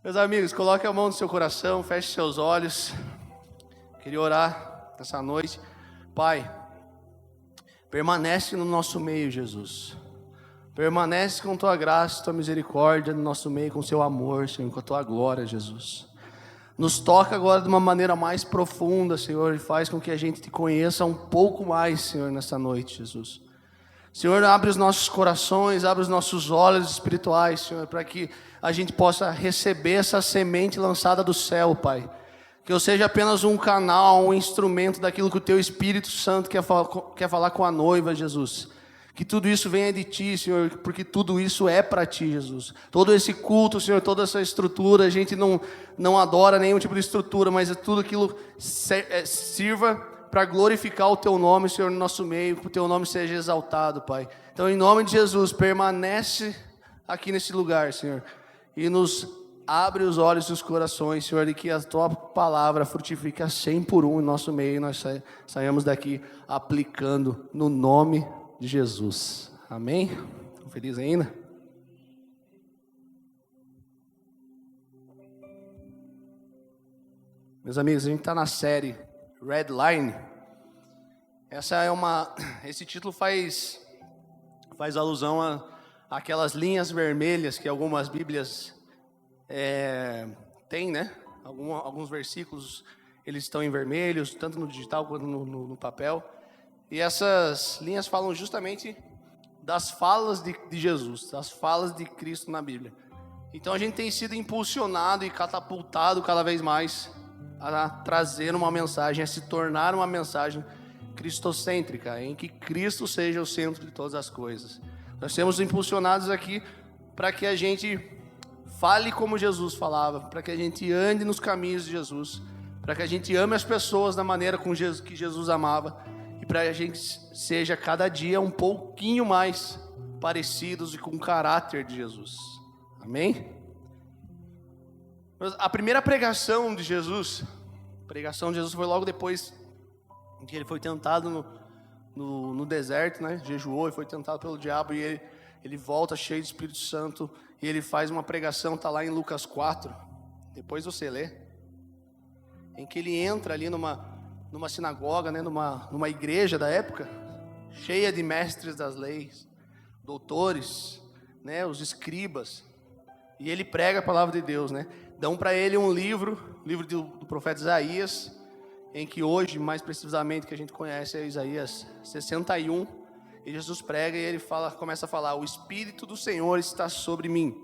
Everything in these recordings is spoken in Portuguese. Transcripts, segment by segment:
Meus amigos, coloque a mão no seu coração, feche seus olhos. Queria orar nessa noite. Pai, permanece no nosso meio, Jesus. Permanece com tua graça, tua misericórdia no nosso meio, com seu amor, Senhor, com a tua glória, Jesus. Nos toca agora de uma maneira mais profunda, Senhor, e faz com que a gente te conheça um pouco mais, Senhor, nessa noite, Jesus. Senhor, abre os nossos corações, abre os nossos olhos espirituais, Senhor, para que a gente possa receber essa semente lançada do céu, Pai. Que eu seja apenas um canal, um instrumento daquilo que o Teu Espírito Santo quer falar com a noiva, Jesus. Que tudo isso venha de Ti, Senhor, porque tudo isso é para Ti, Jesus. Todo esse culto, Senhor, toda essa estrutura, a gente não adora nenhum tipo de estrutura, mas é tudo aquilo sirva para glorificar o Teu nome, Senhor, no nosso meio, que o Teu nome seja exaltado, Pai. Então, em nome de Jesus, permanece aqui nesse lugar, Senhor, e nos abre os olhos e os corações, Senhor, e que a Tua palavra frutifique a 100 por 1 em nosso meio, e nós saímos daqui aplicando no nome de Jesus. Amém? Estão felizes ainda? Meus amigos, a gente está na série Red Line. Esse título faz alusão àquelas linhas vermelhas que algumas Bíblias têm, né? Alguns versículos eles estão em vermelhos, tanto no digital quanto no papel. E essas linhas falam justamente das falas de Jesus, das falas de Cristo na Bíblia. Então a gente tem sido impulsionado e catapultado cada vez mais a trazer uma mensagem, a se tornar uma mensagem cristocêntrica, em que Cristo seja o centro de todas as coisas. Nós temos impulsionados aqui para que a gente fale como Jesus falava, para que a gente ande nos caminhos de Jesus, para que a gente ame as pessoas da maneira que Jesus amava, e para que a gente seja cada dia um pouquinho mais parecidos e com o caráter de Jesus. Amém? A primeira pregação de Jesus foi logo depois que ele foi tentado no deserto, né? Jejuou e foi tentado pelo diabo, e ele volta cheio de Espírito Santo, e ele faz uma pregação, está lá em Lucas 4, depois você lê, em que ele entra ali numa sinagoga, né? numa igreja da época, cheia de mestres das leis, doutores, né? Os escribas, e ele prega a palavra de Deus, né? Dão para ele um livro do profeta Isaías, em que hoje, mais precisamente, que a gente conhece é Isaías 61, e Jesus prega e ele começa a falar: o Espírito do Senhor está sobre mim,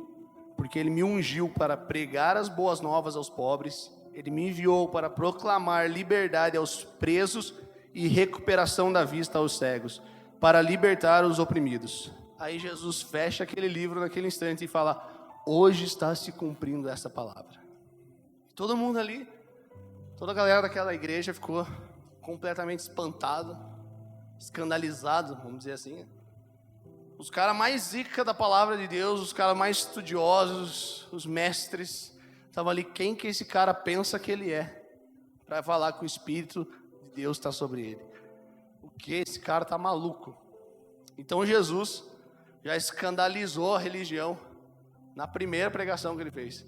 porque Ele me ungiu para pregar as boas novas aos pobres, Ele me enviou para proclamar liberdade aos presos e recuperação da vista aos cegos, para libertar os oprimidos. Aí Jesus fecha aquele livro naquele instante e fala: hoje está se cumprindo essa palavra. Todo mundo ali, toda a galera daquela igreja ficou completamente espantado, escandalizado, vamos dizer assim. Os caras mais zica da palavra de Deus, os caras mais estudiosos, os mestres, estavam ali: quem que esse cara pensa que ele é, para falar que o Espírito de Deus está sobre ele? O que? Esse cara está maluco. Então Jesus já escandalizou a religião na primeira pregação que ele fez.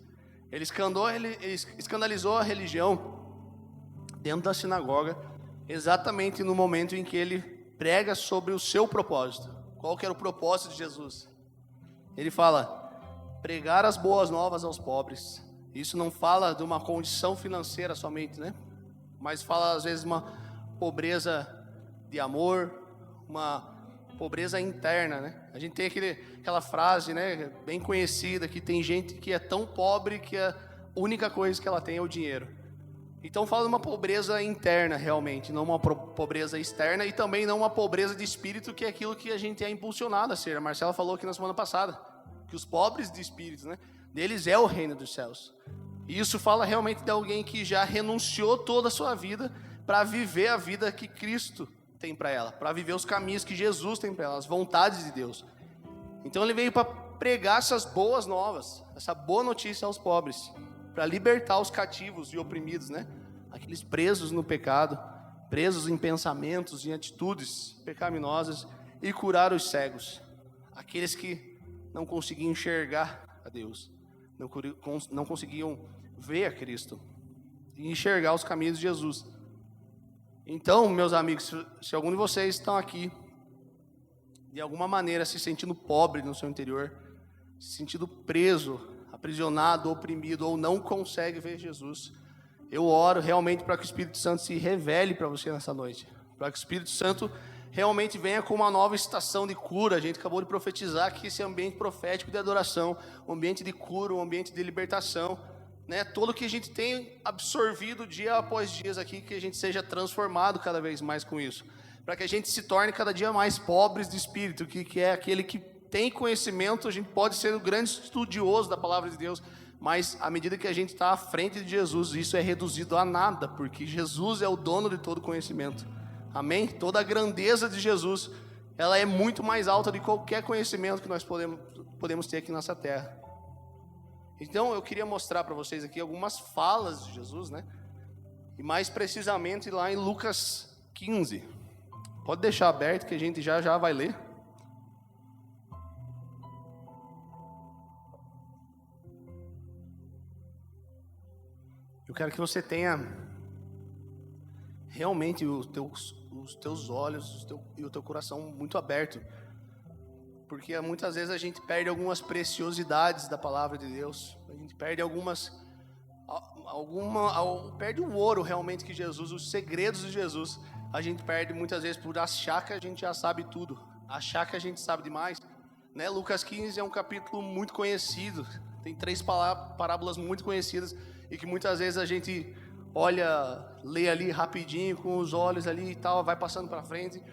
Ele escandalizou a religião dentro da sinagoga, exatamente no momento em que ele prega sobre o seu propósito. Qual que era o propósito de Jesus? Ele fala: pregar as boas novas aos pobres. Isso não fala de uma condição financeira somente, né? Mas fala às vezes uma pobreza de amor, uma pobreza interna, né? A gente tem aquela frase, né, bem conhecida, que tem gente que é tão pobre que a única coisa que ela tem é o dinheiro. Então fala de uma pobreza interna realmente, não uma pobreza externa, e também não uma pobreza de espírito, que é aquilo que a gente é impulsionado a ser. A Marcela falou aqui na semana passada, que os pobres de espírito, né, deles é o reino dos céus. E isso fala realmente de alguém que já renunciou toda a sua vida para viver a vida que Cristo tem para ela, para viver os caminhos que Jesus tem para ela, as vontades de Deus. Então ele veio para pregar essas boas novas, essa boa notícia aos pobres, para libertar os cativos e oprimidos, né? Aqueles presos no pecado, presos em pensamentos e atitudes pecaminosas, e curar os cegos, aqueles que não conseguiam enxergar a Deus, não conseguiam ver a Cristo e enxergar os caminhos de Jesus. Então, meus amigos, se algum de vocês estão aqui, de alguma maneira se sentindo pobre no seu interior, se sentindo preso, aprisionado, oprimido, ou não consegue ver Jesus, eu oro realmente para que o Espírito Santo se revele para você nessa noite, para que o Espírito Santo realmente venha com uma nova estação de cura. A gente acabou de profetizar que esse ambiente profético de adoração, um ambiente de cura, um ambiente de libertação, né? Tudo que a gente tem absorvido dia após dia aqui, que a gente seja transformado cada vez mais com isso, para que a gente se torne cada dia mais pobres de espírito, que é aquele que tem conhecimento. A gente pode ser um grande estudioso da palavra de Deus, mas à medida que a gente está à frente de Jesus, isso é reduzido a nada, porque Jesus é o dono de todo conhecimento. Amém? Toda a grandeza de Jesus, ela é muito mais alta de qualquer conhecimento que nós podemos ter aqui nessa terra. Então eu queria mostrar para vocês aqui algumas falas de Jesus, né? E mais precisamente lá em Lucas 15. Pode deixar aberto que a gente já vai ler. Eu quero que você tenha realmente os teus olhos e o teu coração muito aberto, porque muitas vezes a gente perde algumas preciosidades da palavra de Deus, a gente perde perde o ouro realmente que Jesus, os segredos de Jesus, a gente perde muitas vezes por achar que a gente já sabe tudo, achar que a gente sabe demais, né? Lucas 15 é um capítulo muito conhecido, tem 3 parábolas muito conhecidas, e que muitas vezes a gente olha, lê ali rapidinho, com os olhos ali e tal, vai passando para frente,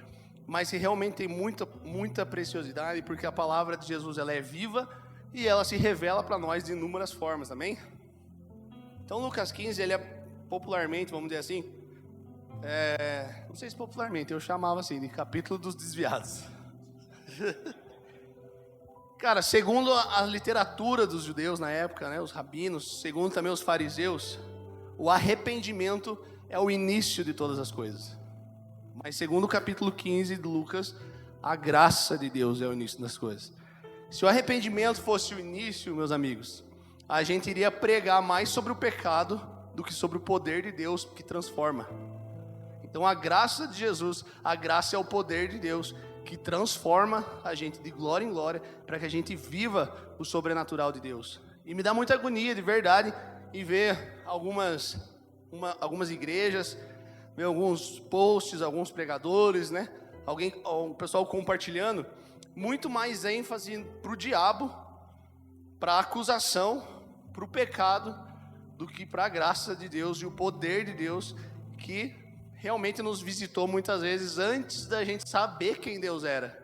mas que realmente tem muita preciosidade, porque a palavra de Jesus, ela é viva e ela se revela para nós de inúmeras formas, amém? Então Lucas 15, ele é popularmente, vamos dizer assim, não sei se popularmente, eu chamava assim, de capítulo dos desviados. Cara, segundo a literatura dos judeus na época, né, os rabinos, segundo também os fariseus, o arrependimento é o início de todas as coisas. Mas segundo o capítulo 15 de Lucas, a graça de Deus é o início das coisas. Se o arrependimento fosse o início, meus amigos, a gente iria pregar mais sobre o pecado do que sobre o poder de Deus que transforma. Então a graça de Jesus, a graça é o poder de Deus que transforma a gente de glória em glória, para que a gente viva o sobrenatural de Deus. E me dá muita agonia, de verdade, em ver algumas igrejas, ver alguns posts, alguns pregadores, né? O pessoal compartilhando, muito mais ênfase para o diabo, para a acusação, para o pecado, do que para a graça de Deus e o poder de Deus, que realmente nos visitou muitas vezes antes da gente saber quem Deus era.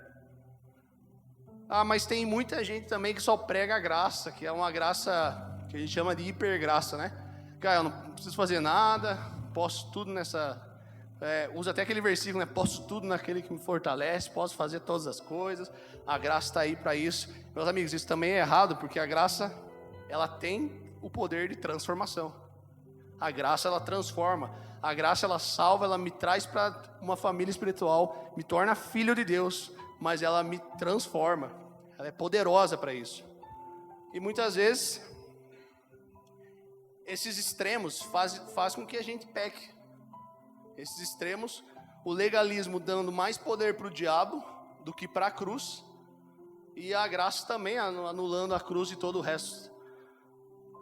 Mas tem muita gente também que só prega a graça, que é uma graça que a gente chama de hipergraça, né? Cara, eu não preciso fazer nada, posso tudo nessa... usa até aquele versículo, né? Posso tudo naquele que me fortalece, posso fazer todas as coisas, a graça está aí para isso. Meus amigos, isso também é errado, porque a graça, ela tem o poder de transformação. A graça, ela transforma. A graça, ela salva, ela me traz para uma família espiritual, me torna filho de Deus, mas ela me transforma. Ela é poderosa para isso. E muitas vezes, esses extremos faz com que a gente peque. Esses extremos, o legalismo dando mais poder para o diabo do que para a cruz, e a graça também anulando a cruz e todo o resto.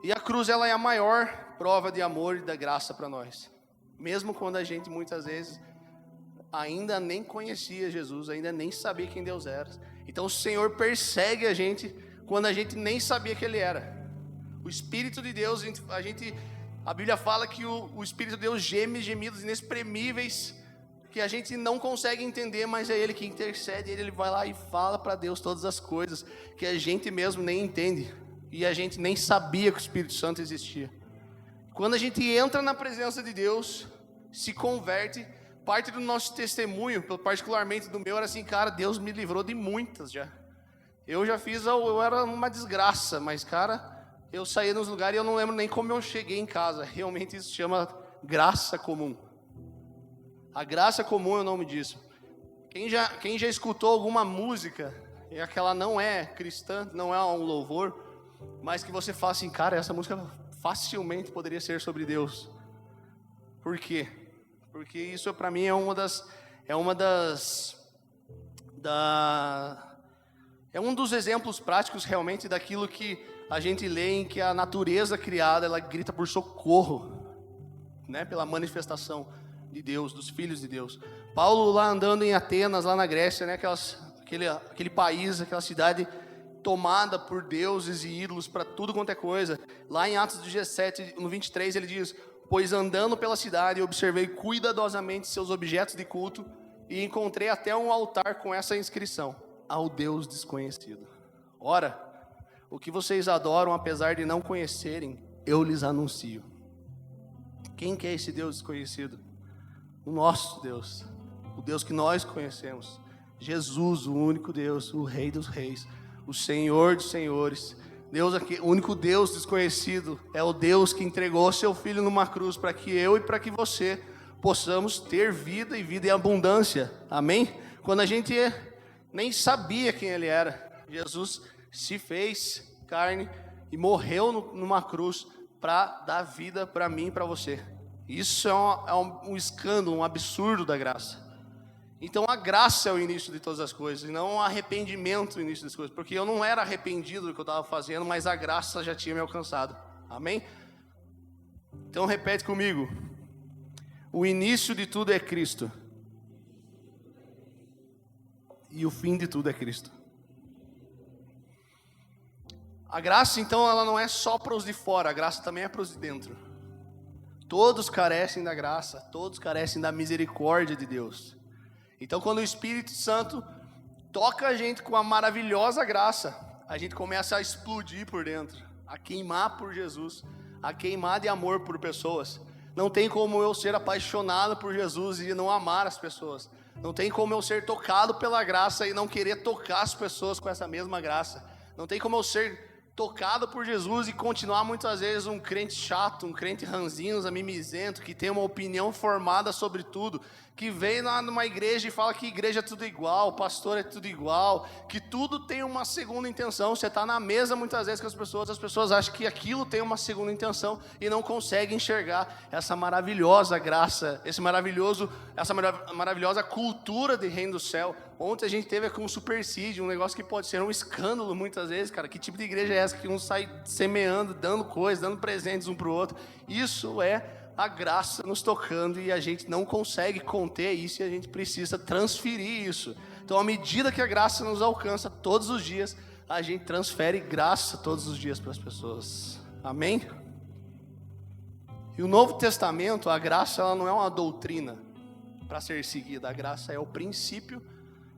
E a cruz, ela é a maior prova de amor e da graça para nós. Mesmo quando a gente muitas vezes ainda nem conhecia Jesus, ainda nem sabia quem Deus era. Então o Senhor persegue a gente quando a gente nem sabia que Ele era. O Espírito de Deus, a Bíblia fala que o Espírito de Deus geme gemidos inexprimíveis, que a gente não consegue entender, mas é Ele que intercede, Ele vai lá e fala para Deus todas as coisas que a gente mesmo nem entende, e a gente nem sabia que o Espírito Santo existia. Quando a gente entra na presença de Deus, se converte, parte do nosso testemunho, particularmente do meu, era assim, cara, Deus me livrou de muitas já. Eu era uma desgraça, mas cara, eu saía nos lugares e eu não lembro nem como eu cheguei em casa. Realmente isso se chama graça comum. A graça comum é o nome disso. Quem já escutou alguma música, e aquela não é cristã, não é um louvor, mas que você fala assim, cara, essa música facilmente poderia ser sobre Deus. Por quê? Porque isso para mim é um dos exemplos práticos realmente daquilo que a gente lê em que a natureza criada, ela grita por socorro, né, pela manifestação de Deus, dos filhos de Deus. Paulo lá andando em Atenas, lá na Grécia, né, aquele país, aquela cidade tomada por deuses e ídolos para tudo quanto é coisa. Lá em Atos 17, no 23, ele diz: pois andando pela cidade, observei cuidadosamente seus objetos de culto e encontrei até um altar com essa inscrição: ao Deus desconhecido. Ora, o que vocês adoram, apesar de não conhecerem, eu lhes anuncio. Quem que é esse Deus desconhecido? O nosso Deus, o Deus que nós conhecemos. Jesus, o único Deus, o Rei dos Reis, o Senhor dos Senhores. Deus aqui, o único Deus desconhecido é o Deus que entregou seu Filho numa cruz para que eu e para que você possamos ter vida e vida em abundância. Amém? Quando a gente nem sabia quem Ele era, Jesus se fez carne e morreu numa cruz para dar vida para mim e para você. Isso é um escândalo, um absurdo da graça. Então a graça é o início de todas as coisas, e não o arrependimento o início das coisas, porque eu não era arrependido do que eu estava fazendo, mas a graça já tinha me alcançado. Amém? Então repete comigo: o início de tudo é Cristo, e o fim de tudo é Cristo. A graça, então, ela não é só para os de fora, a graça também é para os de dentro. Todos carecem da graça, todos carecem da misericórdia de Deus. Então, quando o Espírito Santo toca a gente com a maravilhosa graça, a gente começa a explodir por dentro, a queimar por Jesus, a queimar de amor por pessoas. Não tem como eu ser apaixonado por Jesus e não amar as pessoas. Não tem como eu ser tocado pela graça e não querer tocar as pessoas com essa mesma graça. Não tem como eu ser tocado por Jesus e continuar muitas vezes um crente chato, um crente ranzinho, mimizento, que tem uma opinião formada sobre tudo, que vem lá numa igreja e fala que igreja é tudo igual, pastor é tudo igual, que tudo tem uma segunda intenção. Você está na mesa muitas vezes com as pessoas acham que aquilo tem uma segunda intenção e não conseguem enxergar essa maravilhosa graça, essa maravilhosa cultura de reino do céu. Ontem a gente teve aqui um supersídio, um negócio que pode ser um escândalo muitas vezes, cara. Que tipo de igreja é essa que um sai semeando, dando coisas, dando presentes um para o outro? Isso é a graça nos tocando e a gente não consegue conter isso e a gente precisa transferir isso. Então, à medida que a graça nos alcança todos os dias, a gente transfere graça todos os dias para as pessoas. Amém? E o Novo Testamento, a graça, ela não é uma doutrina para ser seguida. A graça é o princípio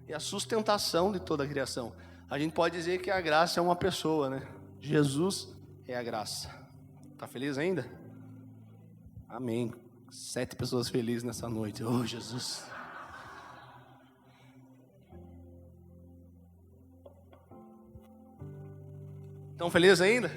e a sustentação de toda a criação. A gente pode dizer que a graça é uma pessoa, né? Jesus é a graça. Tá feliz ainda? Amém. 7 pessoas felizes nessa noite. Oh, Jesus. Estão felizes ainda?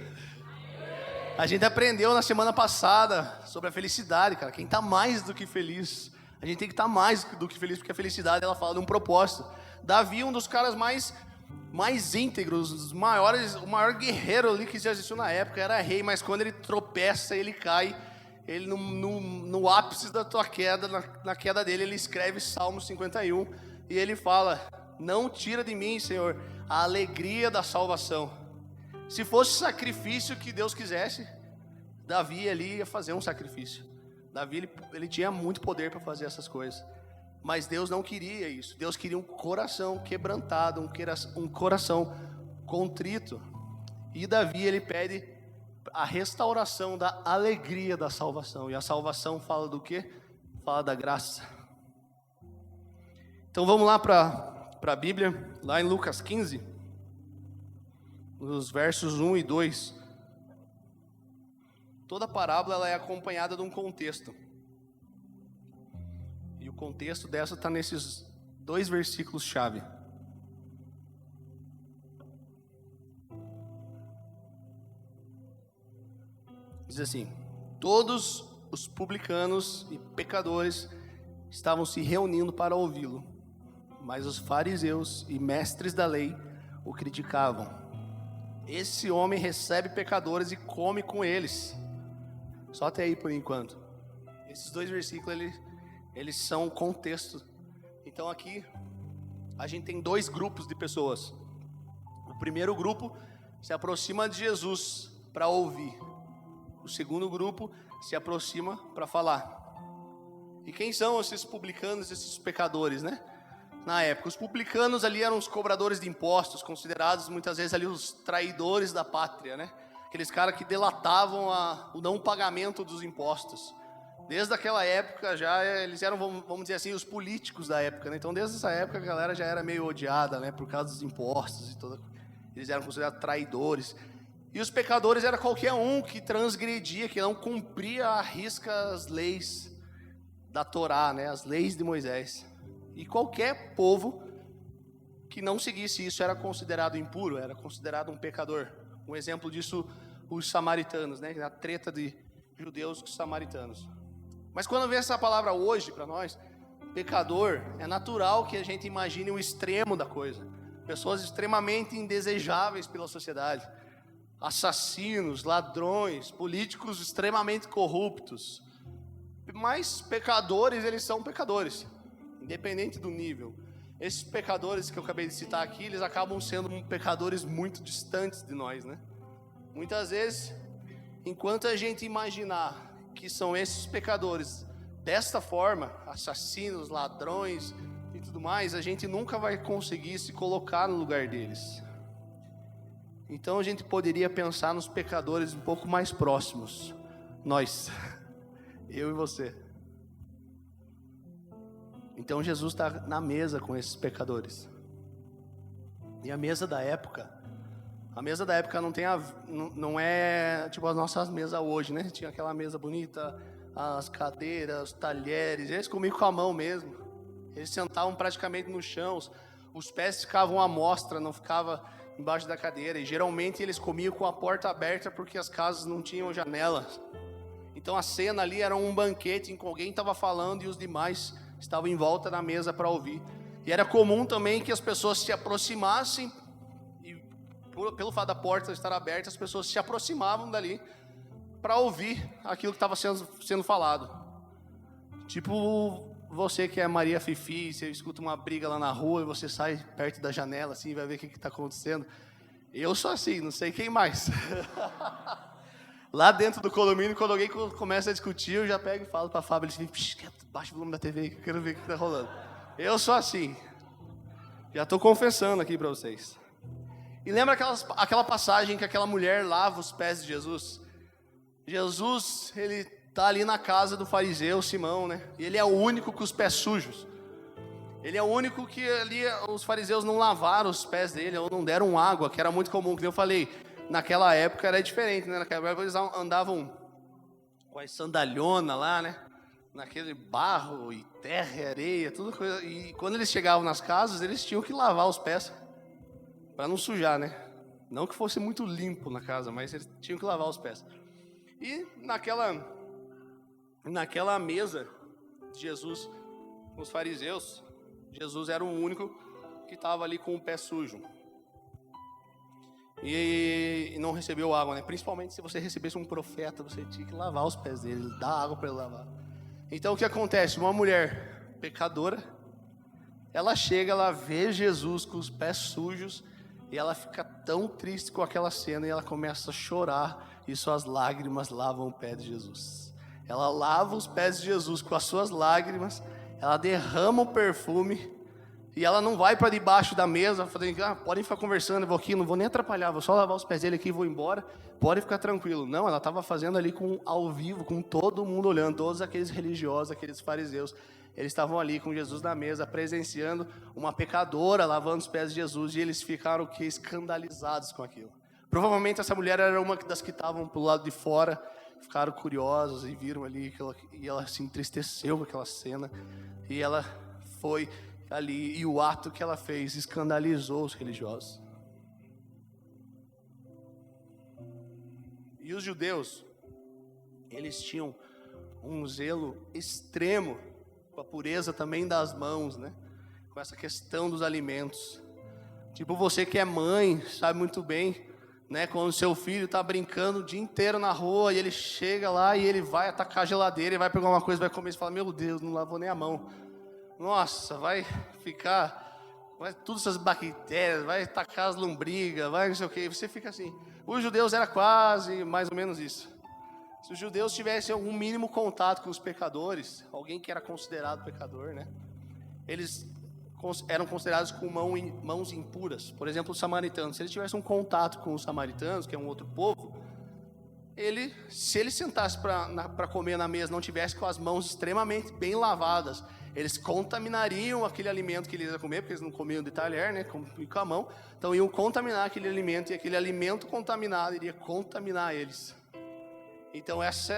A gente aprendeu na semana passada sobre a felicidade, cara. Quem está mais do que feliz, a gente tem que estar mais do que feliz, porque a felicidade, ela fala de um propósito. Davi, um dos caras mais íntegros, o maior guerreiro ali que já existiu na época, era rei, mas quando ele tropeça, ele cai, ele no ápice da tua queda, na queda dele, ele escreve Salmo 51, e ele fala: não tira de mim, Senhor, a alegria da salvação. Se fosse sacrifício que Deus quisesse, Davi ali ia fazer um sacrifício. Davi, ele tinha muito poder para fazer essas coisas, mas Deus não queria isso. Deus queria um coração quebrantado, um coração contrito. E Davi, ele pede a restauração da alegria da salvação. E a salvação fala do quê? Fala da graça. Então vamos lá para a Bíblia, lá em Lucas 15, nos versos 1 e 2. Toda parábola, ela é acompanhada de um contexto. E o contexto dessa está nesses 2 versículos-chave. Diz assim: todos os publicanos e pecadores estavam se reunindo para ouvi-lo, mas os fariseus e mestres da lei o criticavam. esse homem recebe pecadores e come com eles. Só até aí por enquanto. Esses 2 versículos, eles são contexto. Então aqui, a gente tem 2 grupos de pessoas. O primeiro grupo se aproxima de Jesus para ouvir. O segundo grupo se aproxima para falar. E quem são esses publicanos, esses pecadores, né? Na época, os publicanos ali eram os cobradores de impostos, considerados muitas vezes ali os traidores da pátria, né? Aqueles caras que delatavam o não pagamento dos impostos. Desde aquela época já eles eram, vamos dizer assim, os políticos da época, né? Então desde essa época a galera já era meio odiada, né? Por causa dos impostos e toda. Eles eram considerados traidores. E os pecadores era qualquer um que transgredia, que não cumpria à risca as leis da Torá, né? As leis de Moisés. E qualquer povo que não seguisse isso era considerado impuro, era considerado um pecador. Um exemplo disso, os samaritanos, né? A treta de judeus com os samaritanos. Mas quando vem essa palavra hoje para nós, pecador, é natural que a gente imagine o extremo da coisa. Pessoas extremamente indesejáveis pela sociedade. Assassinos, ladrões, políticos extremamente corruptos. Mas pecadores, eles são pecadores, independente do nível. Esses pecadores que eu acabei de citar aqui, eles acabam sendo pecadores muito distantes de nós, né? Muitas vezes, enquanto a gente imaginar que são esses pecadores desta forma, assassinos, ladrões e tudo mais, a gente nunca vai conseguir se colocar no lugar deles. Então a gente poderia pensar nos pecadores um pouco mais próximos. Nós, eu e você. Então Jesus está na mesa com esses pecadores. E a mesa da época não é tipo as nossas mesas hoje, né? Tinha aquela mesa bonita, as cadeiras, os talheres, eles comiam com a mão mesmo. Eles sentavam praticamente no chão, os pés ficavam à mostra, não ficava embaixo da cadeira. E geralmente eles comiam com a porta aberta porque as casas não tinham janelas. Então a cena ali era um banquete em que alguém estava falando e os demais estavam em volta da mesa para ouvir. E era comum também que as pessoas se aproximassem, e pelo fato da porta estar aberta, as pessoas se aproximavam dali para ouvir aquilo que estava sendo falado. Tipo você que é Maria Fifi, você escuta uma briga lá na rua e você sai perto da janela assim, vai ver o que está acontecendo. Eu sou assim, não sei quem mais. Lá dentro do condomínio, quando alguém começa a discutir, eu já pego e falo para a Fábio, assim, baixa o volume da TV que eu quero ver o que está rolando. Eu sou assim. Já estou confessando aqui para vocês. E lembra aquela passagem que aquela mulher lava os pés de Jesus? Jesus, ele está ali na casa do fariseu Simão, né? E ele é o único com os pés sujos. Ele é o único que ali os fariseus não lavaram os pés dele, ou não deram água, que era muito comum, que eu falei. Naquela época era diferente, né? Naquela época eles andavam com as sandalhonas lá, né? Naquele barro e terra e areia, tudo coisa. E quando eles chegavam nas casas, eles tinham que lavar os pés para não sujar, né? Não que fosse muito limpo na casa, mas eles tinham que lavar os pés. E naquela mesa de Jesus com os fariseus, Jesus era o único que estava ali com o pé sujo. E não recebeu água, né? Principalmente se você recebesse um profeta, você tinha que lavar os pés dele, dar água para ele lavar. Então o que acontece? Uma mulher pecadora, ela chega, ela vê Jesus com os pés sujos e ela fica tão triste com aquela cena e ela começa a chorar e suas lágrimas lavam o pé de Jesus. Ela lava os pés de Jesus com as suas lágrimas, ela derrama o perfume. E ela não vai para debaixo da mesa, falando, podem ficar conversando, eu vou aqui, não vou nem atrapalhar, vou só lavar os pés dele aqui e vou embora, pode ficar tranquilo. Não, ela estava fazendo ali ao vivo, com todo mundo olhando, todos aqueles religiosos, aqueles fariseus, eles estavam ali com Jesus na mesa, presenciando uma pecadora lavando os pés de Jesus, e eles ficaram escandalizados com aquilo. Provavelmente essa mulher era uma das que estavam para o lado de fora, ficaram curiosos e viram ali, e ela se entristeceu com aquela cena, e ela foi ali, e o ato que ela fez escandalizou os religiosos. E os judeus, eles tinham um zelo extremo com a pureza também das mãos, né? Com essa questão dos alimentos. Tipo você que é mãe, sabe muito bem né? Quando seu filho está brincando o dia inteiro na rua e ele chega lá e ele vai atacar a geladeira e vai pegar uma coisa, vai comer e fala: meu Deus, não lavou nem a mão. Nossa, vai tudo essas bactérias, vai tacar as lombrigas, vai não sei o que. Você fica assim. Os judeus era quase mais ou menos isso. Se os judeus tivessem algum mínimo contato com os pecadores, alguém que era considerado pecador, né? Eles eram considerados com mãos impuras. Por exemplo, os samaritanos. Se eles tivessem um contato com os samaritanos, que é um outro povo, se ele sentasse para comer na mesa, não tivesse com as mãos extremamente bem lavadas, eles contaminariam aquele alimento que eles iam comer, porque eles não comiam de talher, né, com a mão. Então iam contaminar aquele alimento, e aquele alimento contaminado iria contaminar eles. Então essa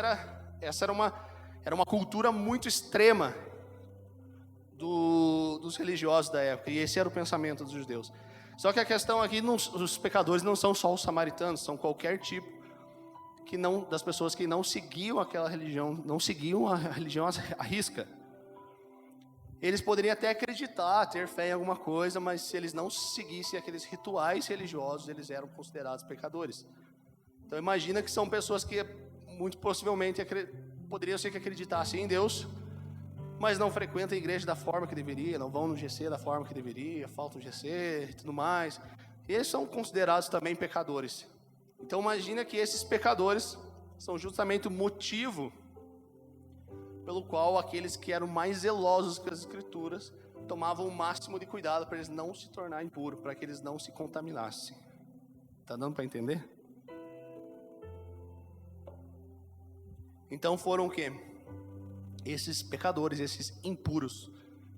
era uma cultura muito extrema dos religiosos da época, e esse era o pensamento dos judeus. Só que a questão aqui, os pecadores não são só os samaritanos, são qualquer tipo das pessoas que não seguiam aquela religião, não seguiam a religião à risca. Eles poderiam até acreditar, ter fé em alguma coisa, mas se eles não seguissem aqueles rituais religiosos, eles eram considerados pecadores. Então imagina que são pessoas que muito possivelmente poderiam ser que acreditassem em Deus, mas não frequentam a igreja da forma que deveria, não vão no GC da forma que deveria, falta o GC e tudo mais. Eles são considerados também pecadores. Então imagina que esses pecadores são justamente o motivo pelo qual aqueles que eram mais zelosos com as escrituras tomavam o máximo de cuidado para eles não se tornarem impuros, para que eles não se contaminassem. Está dando para entender? Então foram o quê? Esses pecadores, esses impuros,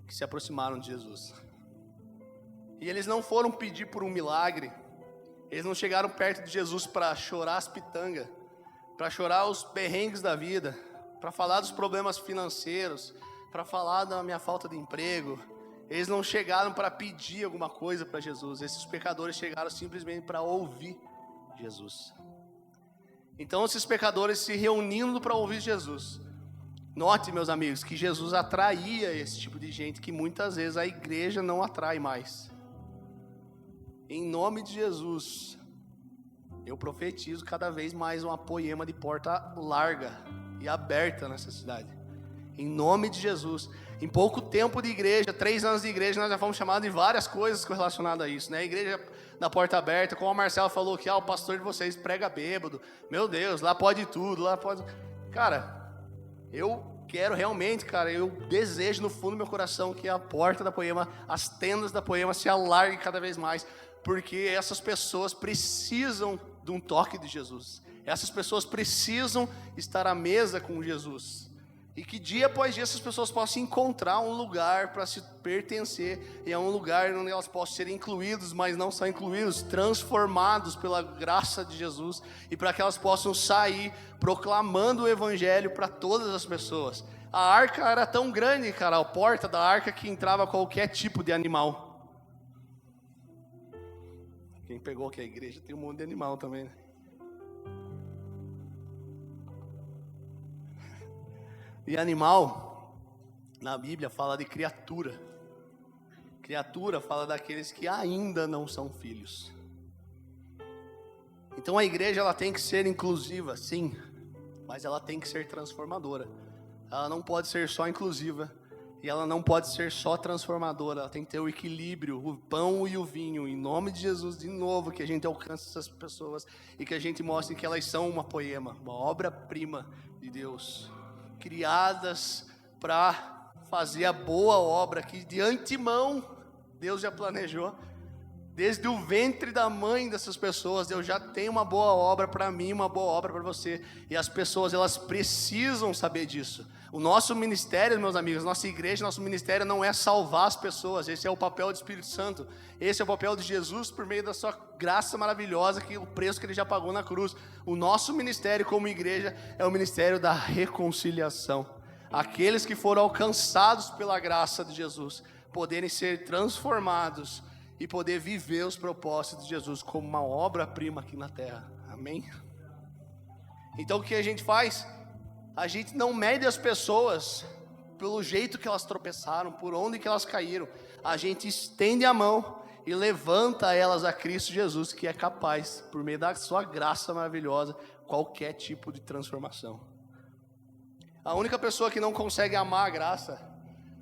que se aproximaram de Jesus. E eles não foram pedir por um milagre, eles não chegaram perto de Jesus para chorar as pitangas, para chorar os perrengues da vida, para falar dos problemas financeiros, para falar da minha falta de emprego. Eles não chegaram para pedir alguma coisa para Jesus, esses pecadores chegaram simplesmente para ouvir Jesus. Então esses pecadores se reunindo para ouvir Jesus. Note, meus amigos, que Jesus atraía esse tipo de gente que muitas vezes a igreja não atrai mais. Em nome de Jesus, eu profetizo cada vez mais uma poema de porta larga e aberta nessa cidade. Em nome de Jesus. Em pouco tempo de igreja, 3 anos de igreja, nós já fomos chamados de várias coisas relacionadas a isso, né? A igreja da porta aberta, como a Marcela falou que o pastor de vocês prega bêbado. Meu Deus, lá pode tudo, lá pode... Cara, eu quero realmente, eu desejo no fundo do meu coração que a porta da Poema, as tendas da Poema se alarguem cada vez mais, porque essas pessoas precisam de um toque de Jesus. Essas pessoas precisam estar à mesa com Jesus. E que dia após dia essas pessoas possam encontrar um lugar para se pertencer, e é um lugar onde elas possam ser incluídas, mas não só incluídos, transformados pela graça de Jesus, e para que elas possam sair proclamando o evangelho para todas as pessoas. A arca era tão grande, a porta da arca, que entrava qualquer tipo de animal. Quem pegou aqui a igreja tem um monte de animal também, né? E animal, na Bíblia, fala de criatura. Criatura fala daqueles que ainda não são filhos. Então a igreja ela tem que ser inclusiva, sim, mas ela tem que ser transformadora. Ela não pode ser só inclusiva e ela não pode ser só transformadora. Ela tem que ter o equilíbrio, o pão e o vinho. Em nome de Jesus, de novo, que a gente alcance essas pessoas e que a gente mostre que elas são uma poema, uma obra-prima de Deus, criadas para fazer a boa obra que de antemão Deus já planejou. Desde o ventre da mãe dessas pessoas, Deus já tem uma boa obra para mim, uma boa obra para você. E as pessoas, elas precisam saber disso. O nosso ministério, meus amigos, nossa igreja, nosso ministério não é salvar as pessoas. Esse é o papel do Espírito Santo. Esse é o papel de Jesus por meio da sua graça maravilhosa, que o preço que ele já pagou na cruz. O nosso ministério como igreja é o ministério da reconciliação. Aqueles que foram alcançados pela graça de Jesus poderem ser transformados e poder viver os propósitos de Jesus como uma obra-prima aqui na terra. Amém? Então o que a gente faz? A gente não mede as pessoas pelo jeito que elas tropeçaram, por onde que elas caíram. A gente estende a mão e levanta elas a Cristo Jesus, que é capaz, por meio da sua graça maravilhosa, qualquer tipo de transformação. A única pessoa que não consegue amar a graça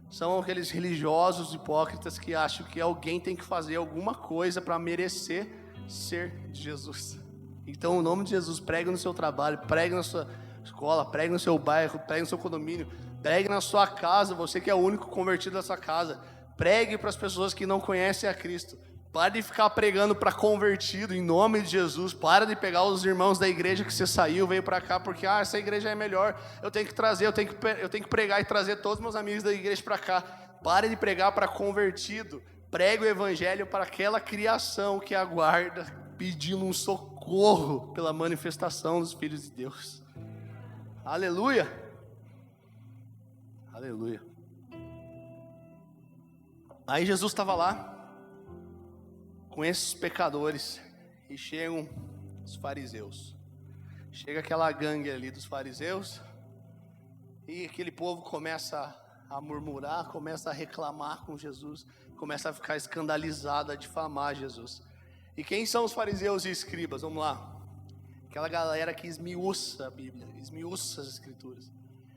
são aqueles religiosos hipócritas que acham que alguém tem que fazer alguma coisa para merecer ser de Jesus. Então, o nome de Jesus, pregue no seu trabalho, pregue na sua escola, pregue no seu bairro, pregue no seu condomínio, pregue na sua casa, você que é o único convertido da sua casa. Pregue para as pessoas que não conhecem a Cristo. Pare de ficar pregando para convertido, em nome de Jesus. Para de pegar os irmãos da igreja que você saiu, veio para cá, porque essa igreja é melhor. Eu tenho que trazer, eu tenho que pregar e trazer todos os meus amigos da igreja para cá. Pare de pregar para convertido. Pregue o evangelho para aquela criação que aguarda, pedindo um socorro pela manifestação dos filhos de Deus. Aleluia! Aleluia! Aí Jesus estava lá com esses pecadores e chegam os fariseus. Chega aquela gangue ali dos fariseus e aquele povo começa a murmurar, começa a reclamar com Jesus, começa a ficar escandalizado, a difamar Jesus. E quem são os fariseus e escribas? Vamos lá. Aquela galera que esmiuça a Bíblia, esmiuça as Escrituras.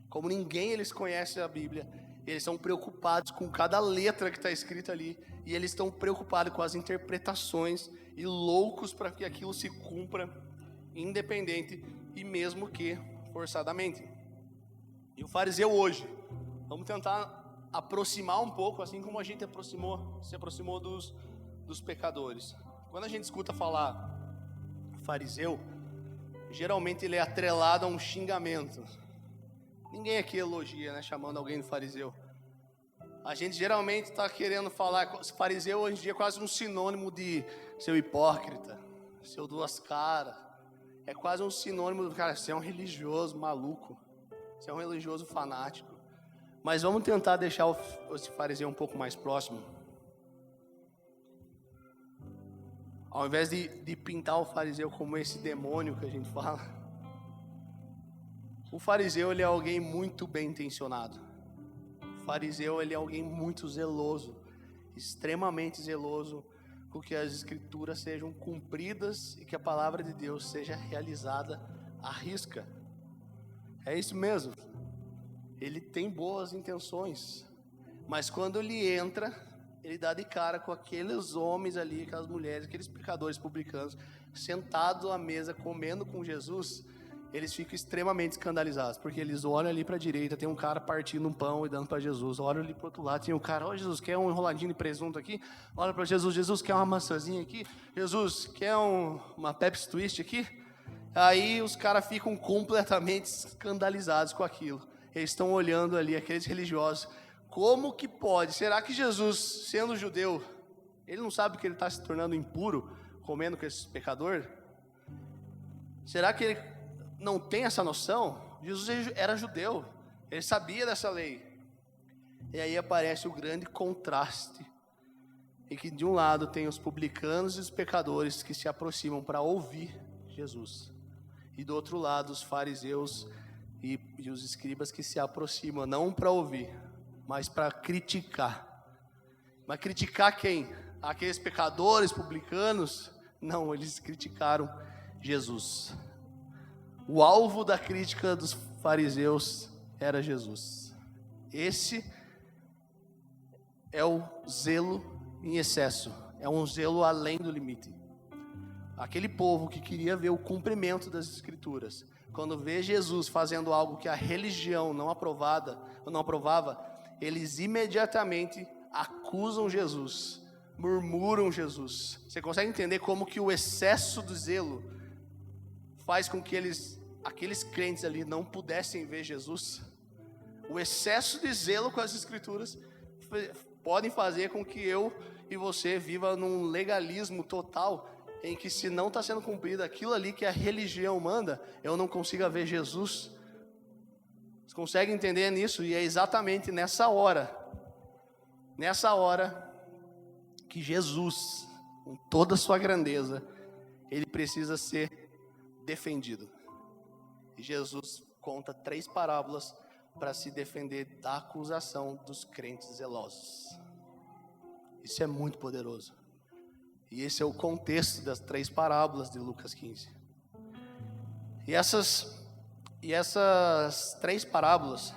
Como ninguém eles conhecem a Bíblia, eles estão preocupados com cada letra que está escrita ali, e eles estão preocupados com as interpretações e loucos para que aquilo se cumpra, independente e mesmo que forçadamente. E o fariseu hoje, vamos tentar aproximar um pouco, assim como a gente se aproximou dos pecadores. Quando a gente escuta falar fariseu, geralmente ele é atrelado a um xingamento. Ninguém aqui elogia, né, chamando alguém de fariseu. A gente geralmente está querendo falar, fariseu hoje em dia é quase um sinônimo de seu hipócrita, seu duas caras. É quase um sinônimo do cara, você é um religioso maluco, você é um religioso fanático. Mas vamos tentar deixar esse fariseu um pouco mais próximo. Ao invés de pintar o fariseu como esse demônio que a gente fala, o fariseu ele é alguém muito bem intencionado. O fariseu ele é alguém muito zeloso, extremamente zeloso, com que as escrituras sejam cumpridas e que a palavra de Deus seja realizada à risca. É isso mesmo. Ele tem boas intenções, mas quando ele entra, ele dá de cara com aqueles homens ali, aquelas mulheres, aqueles pecadores publicanos, sentados à mesa, comendo com Jesus. Eles ficam extremamente escandalizados, porque eles olham ali para a direita, tem um cara partindo um pão e dando para Jesus. Olham ali para o outro lado, tem um cara, ó Jesus, quer um enroladinho de presunto aqui? Olha para Jesus, Jesus, quer uma maçãzinha aqui? Jesus, quer uma Pepsi Twist aqui? Aí os caras ficam completamente escandalizados com aquilo. Eles estão olhando ali, aqueles religiosos. Como que pode? Será que Jesus, sendo judeu, ele não sabe que ele está se tornando impuro, comendo com esses pecadores? Será que ele não tem essa noção? Jesus era judeu, ele sabia dessa lei. E aí aparece o grande contraste, em que de um lado tem os publicanos e os pecadores que se aproximam para ouvir Jesus, e do outro lado os fariseus e os escribas que se aproximam não para ouvir, mas para criticar. Mas criticar quem? Aqueles pecadores publicanos? Não, eles criticaram Jesus. O alvo da crítica dos fariseus era Jesus. Esse é o zelo em excesso, é um zelo além do limite. Aquele povo que queria ver o cumprimento das Escrituras, quando vê Jesus fazendo algo que a religião não aprovava, eles imediatamente acusam Jesus, murmuram Jesus. Você consegue entender como que o excesso do zelo faz com que aqueles crentes ali não pudessem ver Jesus? O excesso de zelo com as Escrituras podem fazer com que eu e você viva num legalismo total, em que se não está sendo cumprido aquilo ali que a religião manda, eu não consiga ver Jesus. Você consegue entender nisso? E é exatamente nessa hora que Jesus, com toda a sua grandeza, ele precisa ser defendido. E Jesus conta 3 parábolas para se defender da acusação dos crentes zelosos. Isso é muito poderoso. E esse é o contexto das 3 parábolas de Lucas 15. E essas 3 parábolas,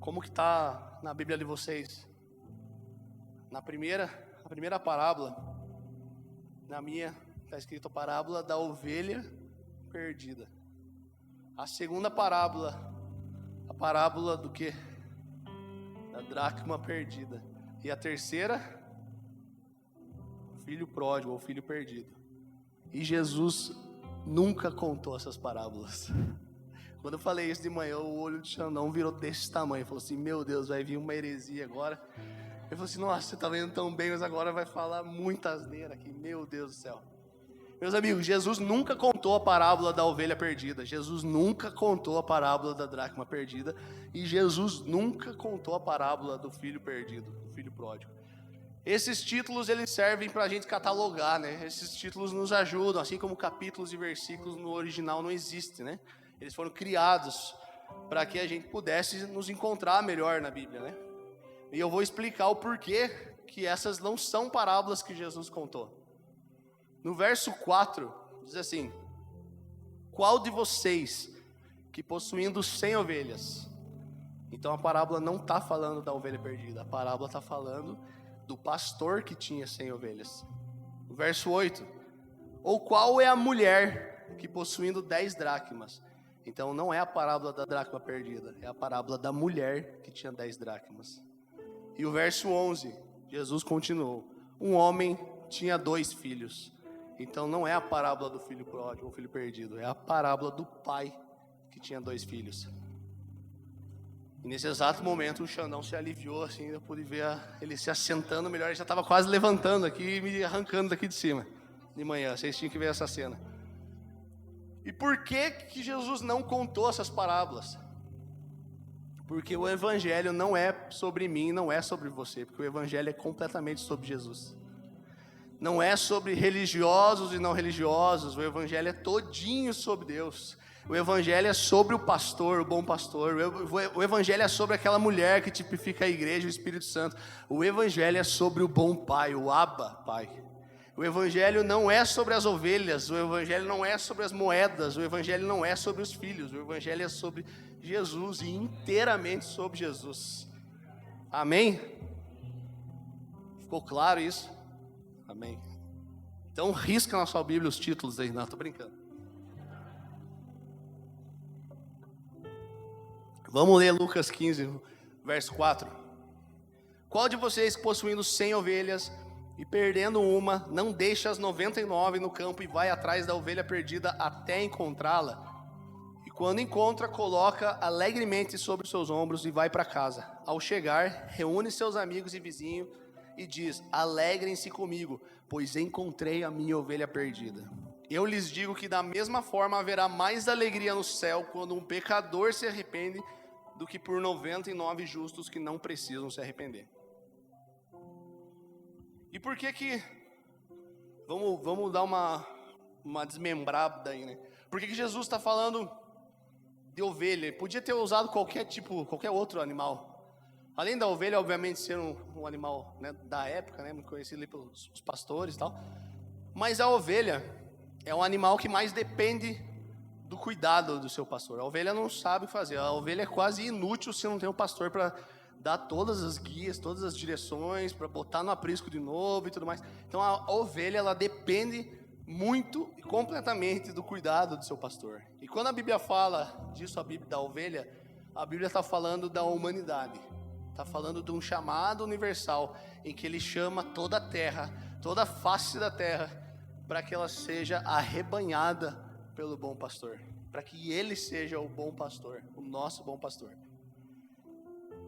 como que está na Bíblia de vocês? A primeira parábola, na minha, está escrito a parábola da ovelha perdida. A segunda parábola, a parábola do quê? Da dracma perdida. E a terceira, filho pródigo ou filho perdido. E Jesus nunca contou essas parábolas. Quando eu falei isso de manhã, o olho de Xandão virou desse tamanho. Ele falou assim, meu Deus, vai vir uma heresia agora. Ele falou assim, nossa, você tá vendo tão bem, mas agora vai falar muita asneira aqui. Meu Deus do céu. Meus amigos, Jesus nunca contou a parábola da ovelha perdida. Jesus nunca contou a parábola da dracma perdida. E Jesus nunca contou a parábola do filho perdido, do filho pródigo. Esses títulos, eles servem para a gente catalogar, né? Esses títulos nos ajudam, assim como capítulos e versículos no original não existem, né? Eles foram criados para que a gente pudesse nos encontrar melhor na Bíblia, né? E eu vou explicar o porquê que essas não são parábolas que Jesus contou. No verso 4, diz assim: qual de vocês que possuindo 100 ovelhas? Então a parábola não está falando da ovelha perdida, a parábola está falando do pastor que tinha 100 ovelhas. No verso 8, ou qual é a mulher que possuindo 10 dracmas? Então não é a parábola da dracma perdida, é a parábola da mulher que tinha 10 dracmas. E o verso 11, Jesus continuou: um homem tinha 2 filhos. Então não é a parábola do filho pródigo ou filho perdido, é a parábola do pai que tinha 2 filhos. E nesse exato momento o Xandão se aliviou, assim, eu pude ver ele se assentando melhor, ele já estava quase levantando aqui e me arrancando daqui de cima, de manhã, vocês tinham que ver essa cena. E por que Jesus não contou essas parábolas? Porque o evangelho não é sobre mim, não é sobre você, porque o evangelho é completamente sobre Jesus. Não é sobre religiosos e não religiosos, o evangelho é todinho sobre Deus. O evangelho é sobre o pastor, o bom pastor. O evangelho é sobre aquela mulher que tipifica a igreja, o Espírito Santo. O evangelho é sobre o bom pai, o Abba, pai. O evangelho não é sobre as ovelhas, o evangelho não é sobre as moedas, o evangelho não é sobre os filhos, o evangelho é sobre Jesus e inteiramente sobre Jesus. Amém? Ficou claro isso? Amém. Então risca na sua Bíblia os títulos aí. Não, estou brincando. Vamos ler Lucas 15, verso 4. Qual de vocês possuindo 100 ovelhas e perdendo uma, não deixa as 99 no campo e vai atrás da ovelha perdida até encontrá-la? E quando encontra, coloca alegremente sobre seus ombros e vai para casa. Ao chegar, reúne seus amigos e vizinhos e diz: alegrem-se comigo, pois encontrei a minha ovelha perdida. Eu lhes digo que da mesma forma haverá mais alegria no céu quando um pecador se arrepende do que por 99 justos que não precisam se arrepender. E por que vamos dar uma desmembrada aí, né? Por que Jesus está falando de ovelha? Ele podia ter usado qualquer outro animal. Além da ovelha, obviamente, ser um animal, né, da época, né, muito conhecido ali pelos pastores e tal. Mas a ovelha é um animal que mais depende do cuidado do seu pastor. A ovelha não sabe o que fazer. A ovelha é quase inútil se não tem um pastor para dar todas as guias, todas as direções, para botar no aprisco de novo e tudo mais. Então a ovelha, ela depende muito e completamente do cuidado do seu pastor. E quando a Bíblia fala disso, a Bíblia da ovelha, a Bíblia está falando da humanidade. Está falando de um chamado universal em que ele chama toda a terra, toda a face da terra, para que ela seja arrebanhada pelo bom pastor, para que ele seja o bom pastor, o nosso bom pastor.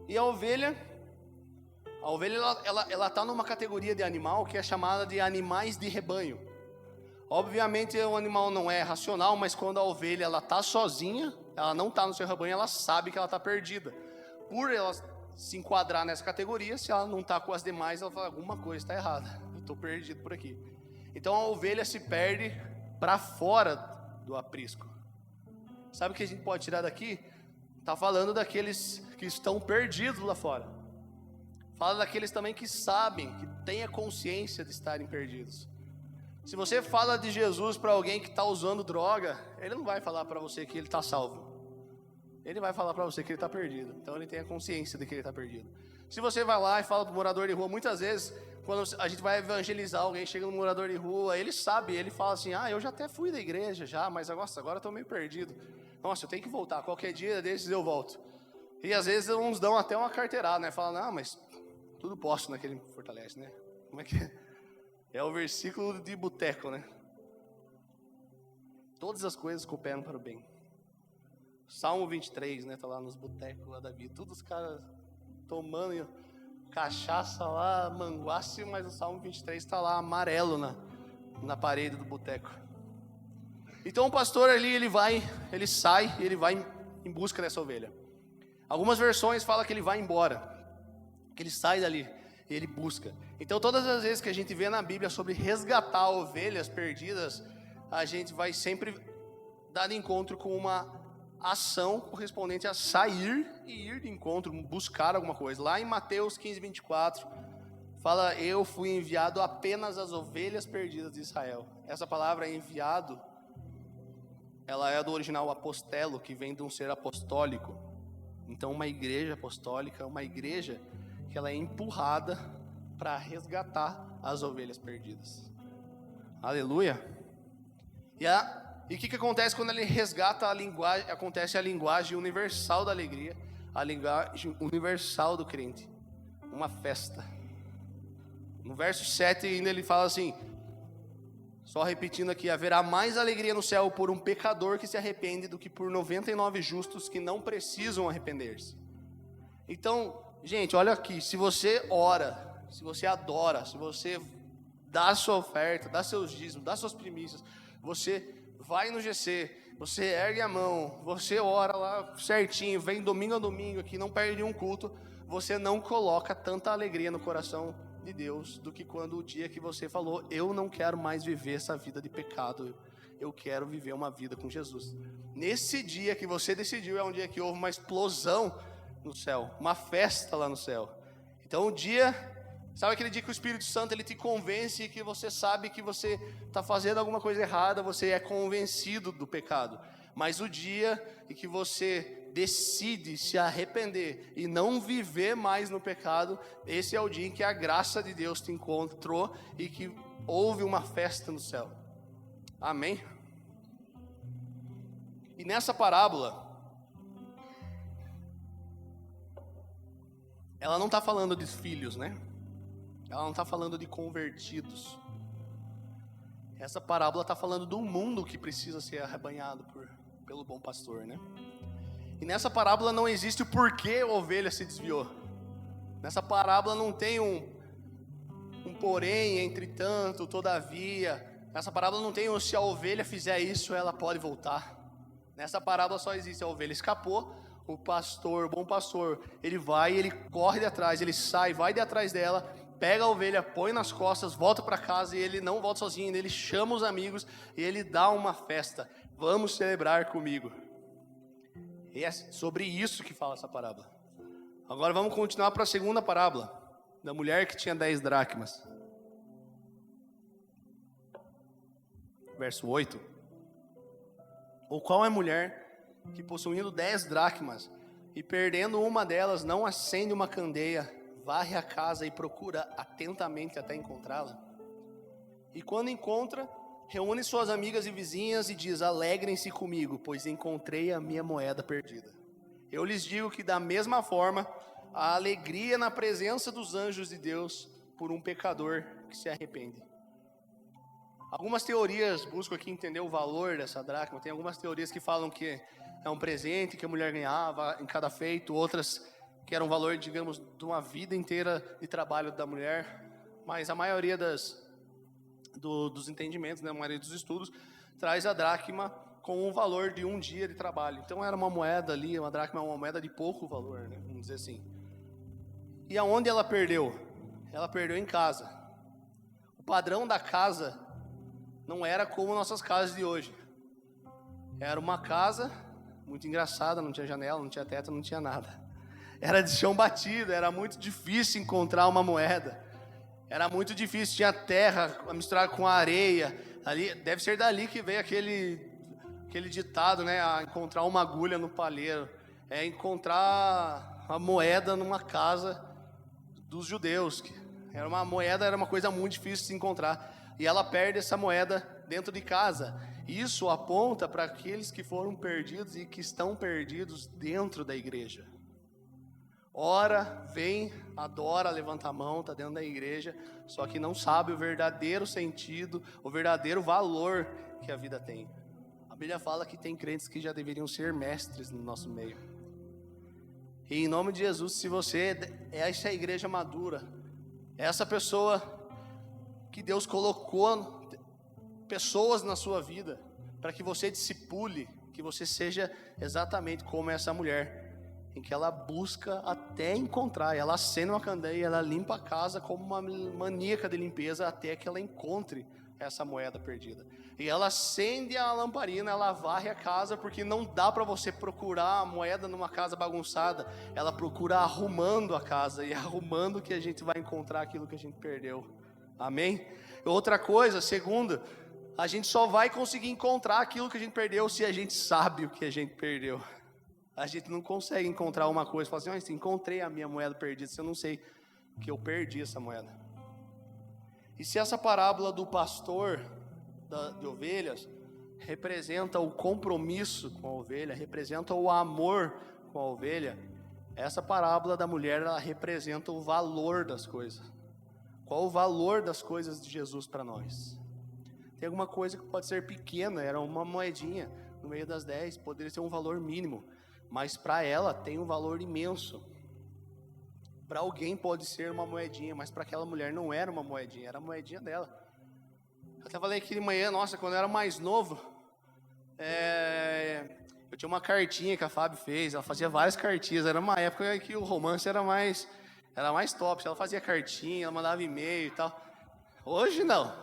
E a ovelha ela está numa categoria de animal que é chamada de animais de rebanho. Obviamente o animal não é racional, mas quando a ovelha ela está sozinha, ela não está no seu rebanho, ela sabe que ela está perdida. Por ela se enquadrar nessa categoria, se ela não está com as demais, ela fala: alguma coisa está errada, eu estou perdido por aqui. Então a ovelha se perde para fora do aprisco. Sabe o que a gente pode tirar daqui? Está falando daqueles que estão perdidos lá fora. Fala daqueles também que sabem, que têm a consciência de estarem perdidos. Se você fala de Jesus para alguém que está usando droga, ele não vai falar para você que ele está salvo. Ele vai falar para você que ele está perdido. Então ele tem a consciência de que ele está perdido. Se você vai lá e fala para o morador de rua, muitas vezes, quando a gente vai evangelizar alguém, chega no morador de rua, ele sabe, ele fala assim, eu já até fui da igreja já, mas agora estou meio perdido. Nossa, eu tenho que voltar, qualquer dia desses eu volto. E às vezes uns dão até uma carteirada, né? Falam, não, mas tudo posso naquele fortalece, né? Como é que é? É o versículo de boteco, né? Todas as coisas cooperam para o bem. Salmo 23, né? Tá lá nos botecos lá da vida. Todos os caras tomando cachaça lá, manguace, mas o Salmo 23 tá lá amarelo na parede do boteco. Então o pastor ali, ele sai e ele vai em busca dessa ovelha. Algumas versões falam que ele vai embora, que ele sai dali e ele busca. Então todas as vezes que a gente vê na Bíblia sobre resgatar ovelhas perdidas, a gente vai sempre dar de encontro com uma ação correspondente a sair e ir de encontro, buscar alguma coisa. Lá em Mateus 15, 24, fala, eu fui enviado apenas às ovelhas perdidas de Israel. Essa palavra enviado, ela é do original apostelo, que vem de um ser apostólico. Então uma igreja apostólica é uma igreja que ela é empurrada para resgatar as ovelhas perdidas. Aleluia! E o que acontece quando ele resgata a linguagem? Acontece a linguagem universal da alegria, a linguagem universal do crente, uma festa. No verso 7 ainda ele fala assim, só repetindo aqui, haverá mais alegria no céu por um pecador que se arrepende do que por 99 justos que não precisam arrepender-se. Então, gente, olha aqui, se você ora, se você adora, se você dá a sua oferta, dá seus dízimos, dá suas primícias, você vai no GC, você ergue a mão, você ora lá certinho, vem domingo a domingo aqui, não perde um culto, você não coloca tanta alegria no coração de Deus do que quando o dia que você falou, eu não quero mais viver essa vida de pecado, eu quero viver uma vida com Jesus. Nesse dia que você decidiu, é um dia que houve uma explosão no céu, uma festa lá no céu. Então o dia, sabe aquele dia que o Espírito Santo ele te convence e que você sabe que você está fazendo alguma coisa errada, você é convencido do pecado. Mas o dia em que você decide se arrepender e não viver mais no pecado, esse é o dia em que a graça de Deus te encontrou e que houve uma festa no céu. Amém? E nessa parábola, ela não está falando de filhos, né? Ela não está falando de convertidos. Essa parábola está falando do mundo que precisa ser arrebanhado pelo bom pastor, né? E nessa parábola não existe o porquê a ovelha se desviou. Nessa parábola não tem um porém, entretanto, todavia. Nessa parábola não tem um se a ovelha fizer isso, ela pode voltar. Nessa parábola só existe a ovelha escapou, o pastor, o bom pastor, ele vai, ele corre de atrás, ele sai, vai de atrás dela, pega a ovelha, põe nas costas, volta para casa e ele não volta sozinho, ele chama os amigos e ele dá uma festa. Vamos celebrar comigo. E é sobre isso que fala essa parábola. Agora vamos continuar para a segunda parábola, da mulher que tinha 10 dracmas. Verso 8. Ou qual é a mulher que possuindo 10 dracmas e perdendo uma delas não acende uma candeia, varre a casa e procura atentamente até encontrá-la? E quando encontra, reúne suas amigas e vizinhas e diz, alegrem-se comigo, pois encontrei a minha moeda perdida. Eu lhes digo que da mesma forma, a alegria na presença dos anjos de Deus por um pecador que se arrepende. Algumas teorias buscam aqui entender o valor dessa dracma. Tem algumas teorias que falam que é um presente que a mulher ganhava em cada feito, outras que era um valor, digamos, de uma vida inteira de trabalho da mulher. Mas a maioria dos entendimentos, né, a maioria dos estudos, traz a dracma com o valor de um dia de trabalho. Então era uma moeda ali, uma dracma é uma moeda de pouco valor, né, vamos dizer assim. E aonde ela perdeu? Ela perdeu em casa. O padrão da casa não era como nossas casas de hoje. Era uma casa muito engraçada, não tinha janela, não tinha teto, não tinha nada. Era de chão batido, era muito difícil encontrar uma moeda. Era muito difícil, tinha terra misturada com areia. Ali, deve ser dali que veio aquele ditado, né? A encontrar uma agulha no palheiro. É encontrar a moeda numa casa dos judeus. Uma moeda era uma coisa muito difícil de se encontrar. E ela perde essa moeda dentro de casa. Isso aponta para aqueles que foram perdidos e que estão perdidos dentro da igreja. Ora, vem, adora, levanta a mão, está dentro da igreja, só que não sabe o verdadeiro sentido, o verdadeiro valor que a vida tem. A Bíblia fala que tem crentes que já deveriam ser mestres no nosso meio. E em nome de Jesus, se você é essa igreja madura, é essa pessoa que Deus colocou pessoas na sua vida, para que você discipule, que você seja exatamente como essa mulher, em que ela busca até encontrar, ela acende uma candeia, ela limpa a casa como uma maníaca de limpeza, até que ela encontre essa moeda perdida. E ela acende a lamparina, ela varre a casa, porque não dá para você procurar a moeda numa casa bagunçada. Ela procura arrumando a casa, e arrumando que a gente vai encontrar aquilo que a gente perdeu. Amém? Outra coisa, segunda, a gente só vai conseguir encontrar aquilo que a gente perdeu se a gente sabe o que a gente perdeu. A gente não consegue encontrar uma coisa e falar assim, encontrei a minha moeda perdida, se eu não sei que eu perdi essa moeda. E se essa parábola do pastor de ovelhas representa o compromisso com a ovelha, representa o amor com a ovelha, essa parábola da mulher, ela representa o valor das coisas. Qual o valor das coisas de Jesus para nós? Tem alguma coisa que pode ser pequena, era uma moedinha no meio das 10, poderia ser um valor mínimo, mas para ela tem um valor imenso. Para alguém pode ser uma moedinha, mas para aquela mulher não era uma moedinha, era a moedinha dela. Eu até falei aqui de manhã, nossa, quando eu era mais novo, eu tinha uma cartinha que a Fábio fez, ela fazia várias cartinhas, era uma época que o romance era mais top, ela fazia cartinha, ela mandava e-mail e tal. Hoje não.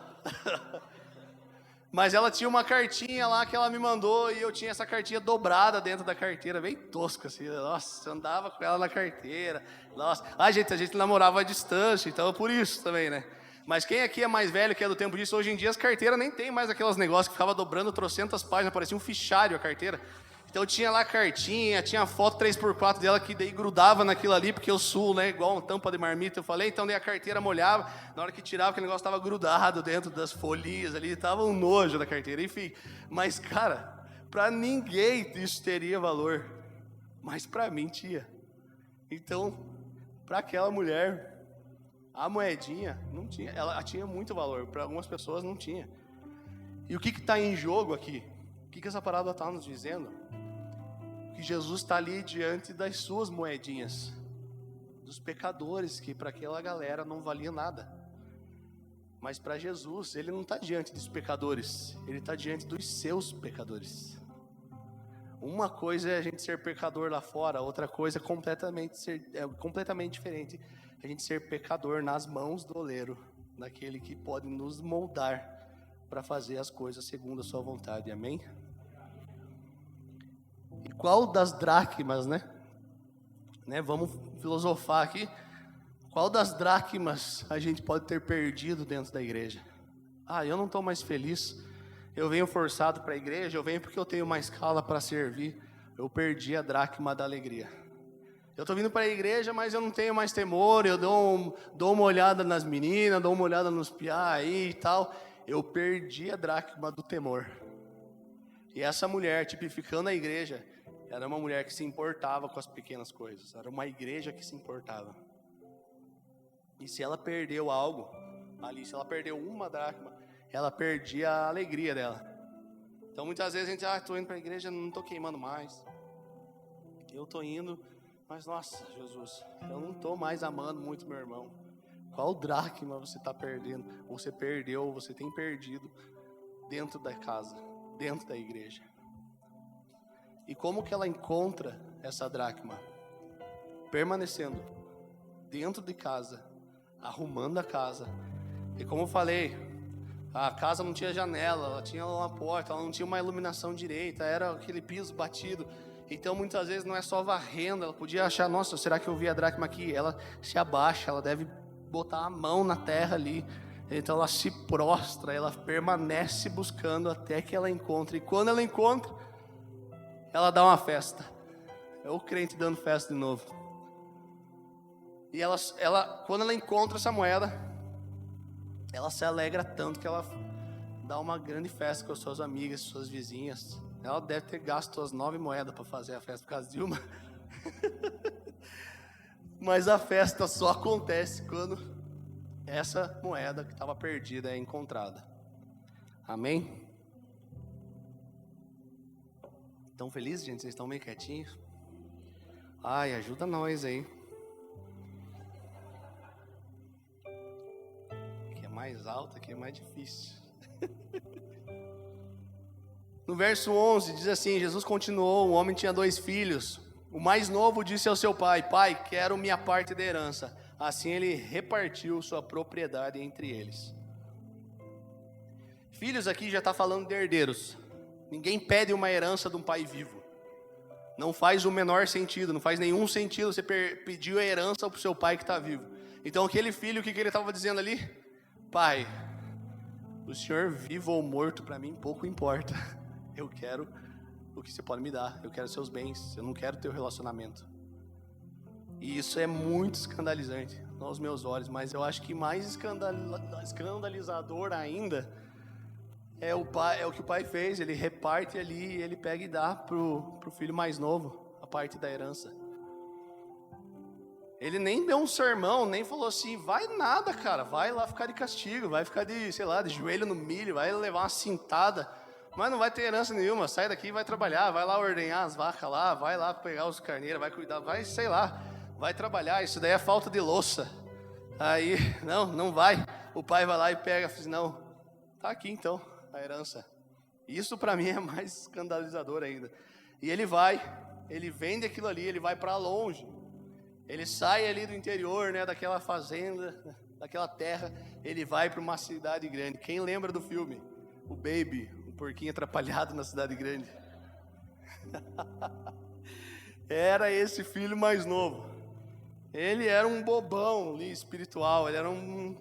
Mas ela tinha uma cartinha lá que ela me mandou e eu tinha essa cartinha dobrada dentro da carteira, bem tosca assim, nossa, eu andava com ela na carteira, nossa. A gente namorava à distância, então é por isso também, né? Mas quem aqui é mais velho, que é do tempo disso, hoje em dia as carteiras nem tem mais aqueles negócios que ficava dobrando trocentas páginas, parecia um fichário a carteira. Então tinha lá cartinha, tinha foto 3x4 dela que daí grudava naquilo ali, porque eu suo, né, igual uma tampa de marmita, eu falei, então daí a carteira molhava, na hora que tirava aquele negócio estava grudado dentro das folhinhas ali, estava um nojo da carteira, enfim. Mas cara, para ninguém isso teria valor, mas para mim tinha. Então, para aquela mulher, a moedinha não tinha, ela tinha muito valor, para algumas pessoas não tinha. E o que está em jogo aqui? O que essa parábola está nos dizendo? Que Jesus está ali diante das suas moedinhas, dos pecadores, que para aquela galera não valia nada. Mas para Jesus, Ele não está diante dos pecadores, Ele está diante dos seus pecadores. Uma coisa é a gente ser pecador lá fora, outra coisa é completamente diferente. A gente ser pecador nas mãos do oleiro, daquele que pode nos moldar para fazer as coisas segundo a sua vontade, amém? E qual das dracmas, né? Vamos filosofar aqui. Qual das dracmas a gente pode ter perdido dentro da igreja? Eu não estou mais feliz. Eu venho forçado para a igreja, eu venho porque eu tenho uma escala para servir. Eu perdi a dracma da alegria. Eu estou vindo para a igreja, mas eu não tenho mais temor. Eu dou uma olhada nas meninas, dou uma olhada nos piá aí e tal. Eu perdi a dracma do temor. E essa mulher, tipificando a igreja, era uma mulher que se importava com as pequenas coisas. Era uma igreja que se importava. E se ela perdeu algo ali, se ela perdeu uma dracma, ela perdia a alegria dela. Então muitas vezes a gente, estou indo para a igreja, não estou queimando mais. Eu estou indo, mas nossa, Jesus, eu não estou mais amando muito meu irmão. Qual dracma você está perdendo? Você perdeu, você tem perdido dentro da casa, dentro da igreja. E como que ela encontra essa dracma? Permanecendo dentro de casa, arrumando a casa. E como eu falei, a casa não tinha janela, ela tinha uma porta, ela não tinha uma iluminação direita, era aquele piso batido. Então, muitas vezes não é só varrendo. Ela podia achar, nossa, será que eu vi a dracma aqui? Ela se abaixa, ela deve botar a mão na terra ali. Então ela se prostra, ela permanece buscando até que ela encontre. E quando ela encontra, ela dá uma festa. É o crente dando festa de novo. E quando ela encontra essa moeda, ela se alegra tanto que ela dá uma grande festa com as suas amigas, suas vizinhas. Ela deve ter gasto as 9 moedas para fazer a festa por causa de uma. Mas a festa só acontece quando essa moeda que estava perdida é encontrada. Amém? Estão felizes, gente? Vocês estão meio quietinhos? Ai, ajuda nós aí. Que é mais alto, que é mais difícil. No verso 11 diz assim, Jesus continuou, o homem tinha 2 filhos. O mais novo disse ao seu pai, pai, quero minha parte da herança. Assim ele repartiu sua propriedade entre eles. Filhos aqui já está falando de herdeiros. Ninguém pede uma herança de um pai vivo. Não faz o menor sentido, não faz nenhum sentido você pedir a herança para o seu pai que está vivo. Então aquele filho, o que ele estava dizendo ali? Pai, o senhor vivo ou morto para mim pouco importa. Eu quero o que você pode me dar, eu quero seus bens, eu não quero teu relacionamento. E isso é muito escandalizante aos meus olhos, mas eu acho que mais escandalizador ainda é o que o pai fez. Ele reparte ali, ele pega e dá pro filho mais novo a parte da herança. Ele nem deu um sermão, nem falou assim, vai nada, cara, vai lá ficar de castigo, vai ficar de, sei lá, de joelho no milho, vai levar uma cintada, mas não vai ter herança nenhuma, sai daqui e vai trabalhar, vai lá ordenhar as vacas lá, vai lá pegar os carneiros, vai cuidar, vai, sei lá, vai trabalhar, isso daí é falta de louça. Aí, não vai, o pai vai lá e pega, assim, não, tá aqui então, a herança. Isso para mim é mais escandalizador ainda. E ele vende aquilo ali, ele vai para longe. Ele sai ali do interior, né, daquela fazenda, daquela terra, ele vai para uma cidade grande. Quem lembra do filme? O Baby, o porquinho atrapalhado na cidade grande. Era esse filho mais novo. Ele era um bobão ali, espiritual, ele era um...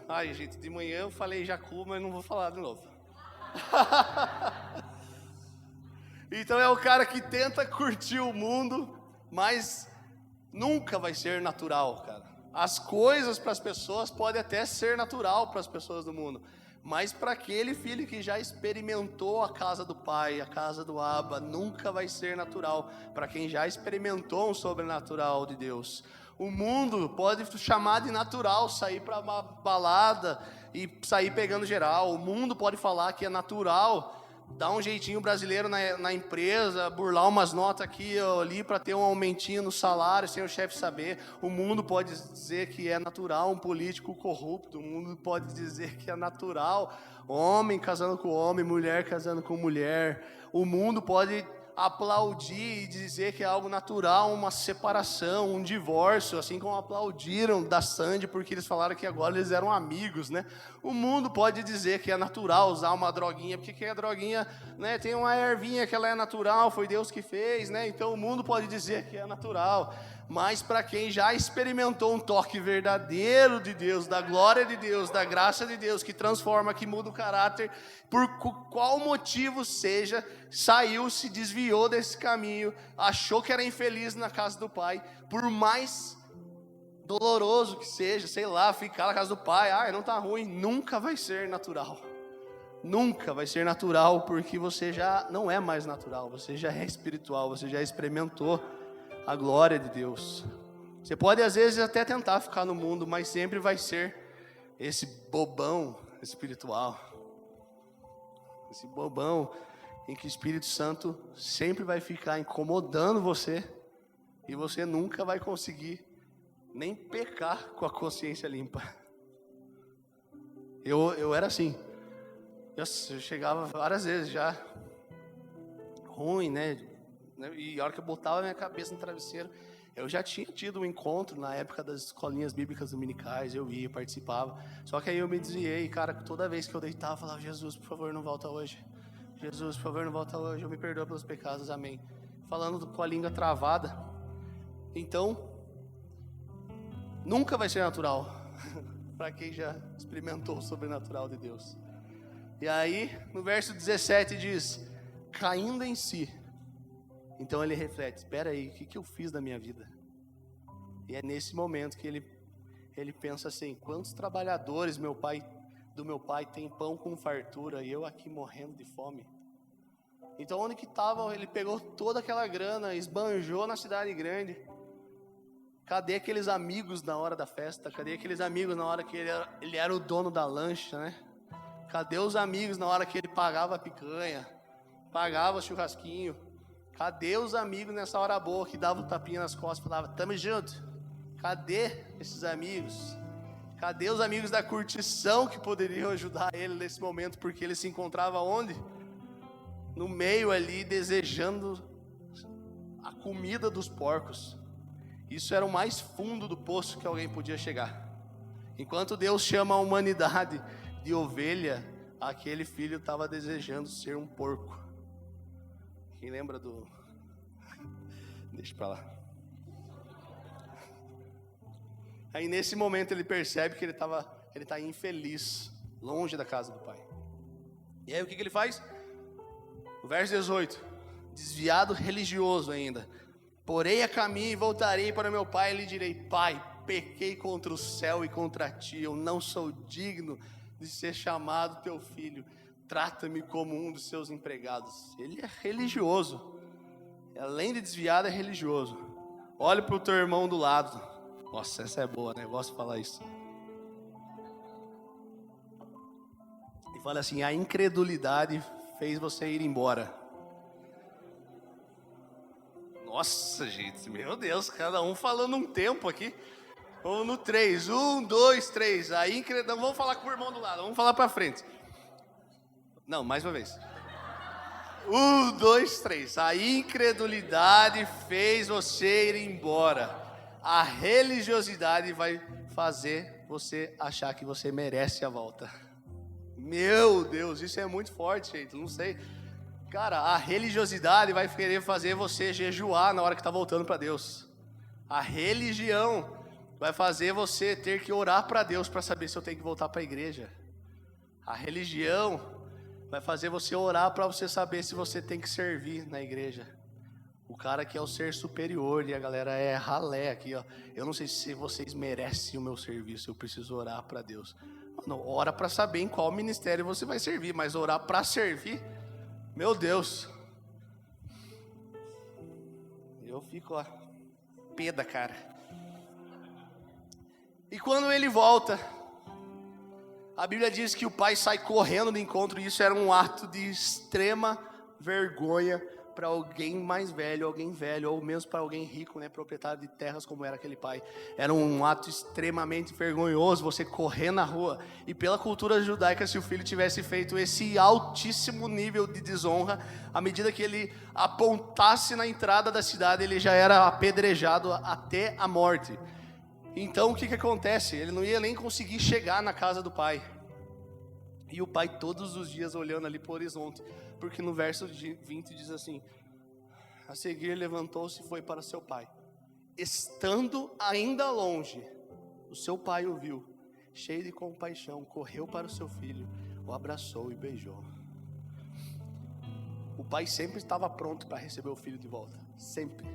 Ai, gente, de manhã eu falei Jacu, mas não vou falar de novo. Então é o cara que tenta curtir o mundo, mas nunca vai ser natural, cara. As coisas para as pessoas podem até ser natural para as pessoas do mundo, mas para aquele filho que já experimentou a casa do pai, a casa do Abba, nunca vai ser natural. Para quem já experimentou um sobrenatural de Deus, o mundo pode chamar de natural sair para uma balada e sair pegando geral. O mundo pode falar que é natural dar um jeitinho brasileiro na empresa, burlar umas notas aqui ou ali para ter um aumentinho no salário sem o chefe saber. O mundo pode dizer que é natural um político corrupto. O mundo pode dizer que é natural homem casando com homem, mulher casando com mulher. O mundo pode aplaudir e dizer que é algo natural, uma separação, um divórcio, assim como aplaudiram da Sandy porque eles falaram que agora eles eram amigos, né? O mundo pode dizer que é natural usar uma droguinha, porque a droguinha, né, tem uma ervinha que ela é natural, foi Deus que fez, né? Então o mundo pode dizer que é natural, mas para quem já experimentou um toque verdadeiro de Deus, da glória de Deus, da graça de Deus, que transforma, que muda o caráter, por qual motivo seja, saiu, se desviou desse caminho, achou que era infeliz na casa do pai, por mais doloroso que seja, sei lá, ficar na casa do pai, não tá ruim, nunca vai ser natural. Nunca vai ser natural, porque você já não é mais natural, você já é espiritual, você já experimentou a glória de Deus. Você pode às vezes até tentar ficar no mundo, mas sempre vai ser esse bobão espiritual, esse bobão em que o Espírito Santo sempre vai ficar incomodando você, e você nunca vai conseguir nem pecar com a consciência limpa. Eu era assim. Eu chegava várias vezes já ruim, né? E a hora que eu botava a minha cabeça no travesseiro, eu já tinha tido um encontro na época das escolinhas bíblicas dominicais, eu ia, participava. Só que aí eu me desviei, cara, toda vez que eu deitava, eu falava, Jesus, por favor, não volta hoje. Jesus, por favor, não volta hoje, eu me perdoa pelos pecados, amém. Falando com a língua travada. Então, nunca vai ser natural para quem já experimentou o sobrenatural de Deus. E aí, no verso 17 diz: caindo em si. Então ele reflete: espera aí, o que eu fiz da minha vida? E é nesse momento que ele pensa assim: quantos trabalhadores do meu pai tem pão com fartura e eu aqui morrendo de fome? Então onde que estava? Ele pegou toda aquela grana, esbanjou na cidade grande. Cadê aqueles amigos na hora da festa? Cadê aqueles amigos na hora que ele era o dono da lancha, né? Cadê os amigos na hora que ele pagava a picanha, pagava o churrasquinho? Cadê os amigos nessa hora boa que dava um tapinha nas costas e falava: tamo junto? Cadê esses amigos? Cadê os amigos da curtição que poderiam ajudar ele nesse momento? Porque ele se encontrava onde? No meio ali, desejando a comida dos porcos. Isso era o mais fundo do poço que alguém podia chegar. Enquanto Deus chama a humanidade de ovelha, aquele filho estava desejando ser um porco. Quem lembra do... Deixa pra lá. Aí nesse momento ele percebe que ele está infeliz, longe da casa do pai. E aí o que ele faz? O verso 18, desviado religioso ainda: porei a caminho e voltarei para meu pai e lhe direi: pai, pequei contra o céu e contra ti, eu não sou digno de ser chamado teu filho, trata-me como um dos seus empregados. Ele é religioso, além de desviado é religioso. Olha para o teu irmão do lado. Nossa, essa é boa, né? Eu gosto de falar isso. E fala assim: a incredulidade fez você ir embora. Nossa, gente, meu Deus, cada um falando um tempo aqui. Vamos no 3, 1, 2, 3. Aí, não vamos falar com o irmão do lado, vamos falar pra frente. Não, mais uma vez. 1, 2, 3. A incredulidade fez você ir embora. A religiosidade vai fazer você achar que você merece a volta. Meu Deus, isso é muito forte, gente, não sei. Cara, a religiosidade vai querer fazer você jejuar na hora que está voltando para Deus. A religião vai fazer você ter que orar para Deus para saber se eu tenho que voltar para a igreja. A religião vai fazer você orar para você saber se você tem que servir na igreja. O cara que é o ser superior e a galera é ralé aqui, ó. Eu não sei se vocês merecem o meu serviço, eu preciso orar para Deus. Não, ora para saber em qual ministério você vai servir, mas orar para servir, meu Deus. Eu fico, ó, pé da cara. E quando ele volta, a Bíblia diz que o pai sai correndo do encontro, e isso era um ato de extrema vergonha para alguém mais velho, ou mesmo para alguém rico, né, proprietário de terras como era aquele pai. Era um ato extremamente vergonhoso você correr na rua. E pela cultura judaica, se o filho tivesse feito esse altíssimo nível de desonra, à medida que ele apontasse na entrada da cidade, ele já era apedrejado até a morte. Então o que acontece? Ele não ia nem conseguir chegar na casa do pai. E o pai todos os dias olhando ali para o horizonte. Porque no verso 20 diz assim: a seguir levantou-se e foi para seu pai. Estando ainda longe, o seu pai o viu, cheio de compaixão, correu para o seu filho, o abraçou e beijou. O pai sempre estava pronto para receber o filho de volta, sempre.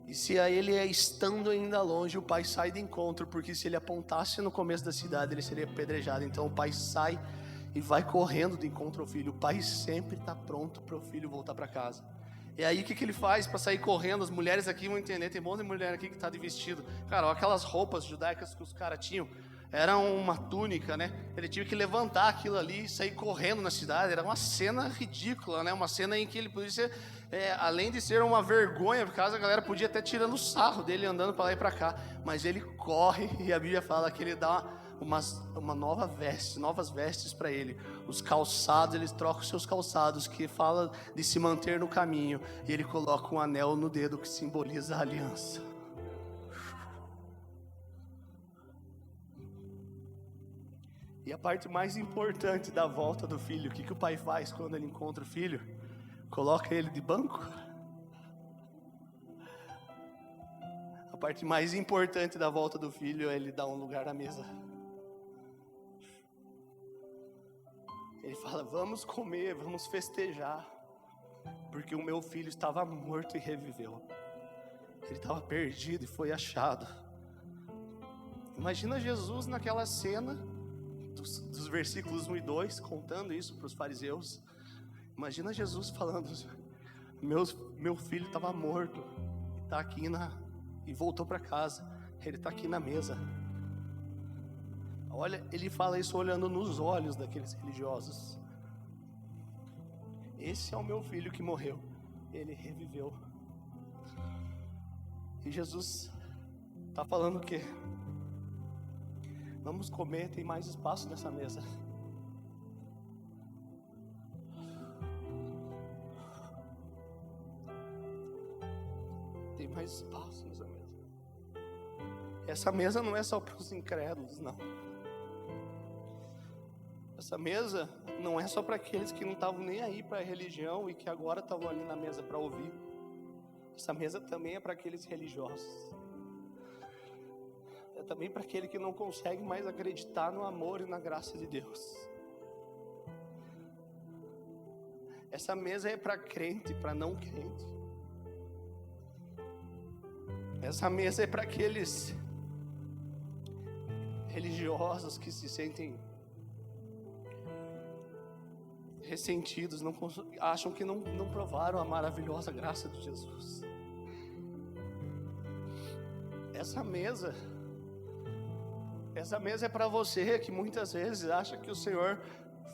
E se a ele estando ainda longe, o pai sai de encontro, porque se ele apontasse no começo da cidade, ele seria apedrejado. Então o pai sai e vai correndo de encontro ao filho. O pai sempre está pronto para o filho voltar para casa. E aí o que ele faz para sair correndo? As mulheres aqui vão entender, tem um monte de mulher aqui que está de vestido. Cara, aquelas roupas judaicas que os caras tinham, era uma túnica, né? Ele tinha que levantar aquilo ali e sair correndo na cidade. Era uma cena ridícula, né? Uma cena em que ele podia ser, além de ser uma vergonha, por causa a galera podia até tirando sarro dele andando para lá e para cá. Mas ele corre e a Bíblia fala que ele dá uma nova veste, novas vestes para ele. Os calçados, ele troca os seus calçados, que fala de se manter no caminho, e ele coloca um anel no dedo que simboliza a aliança. E a parte mais importante da volta do filho, o que o pai faz quando ele encontra o filho? Coloca ele de banco. A parte mais importante da volta do filho é ele dar um lugar à mesa. Ele fala: vamos comer, vamos festejar, porque o meu filho estava morto e reviveu. Ele estava perdido e foi achado. Imagina Jesus naquela cena dos versículos 1 e 2, contando isso para os fariseus. Imagina Jesus falando: meu filho estava morto e está aqui e voltou para casa. Ele está aqui na mesa. Olha, ele fala isso olhando nos olhos daqueles religiosos. Esse é o meu filho que morreu, ele reviveu. E Jesus está falando o quê? Vamos comer, tem mais espaço nessa mesa. Tem mais espaço nessa mesa. Essa mesa não é só para os incrédulos, não. Essa mesa não é só para aqueles que não estavam nem aí para a religião e que agora estavam ali na mesa para ouvir. Essa mesa também é para aqueles religiosos. É também para aquele que não consegue mais acreditar no amor e na graça de Deus. Essa mesa é para crente, para não crente. Essa mesa é para aqueles religiosos que se sentem ressentidos, acham que não provaram a maravilhosa graça de Jesus. Essa mesa é para você que muitas vezes acha que o Senhor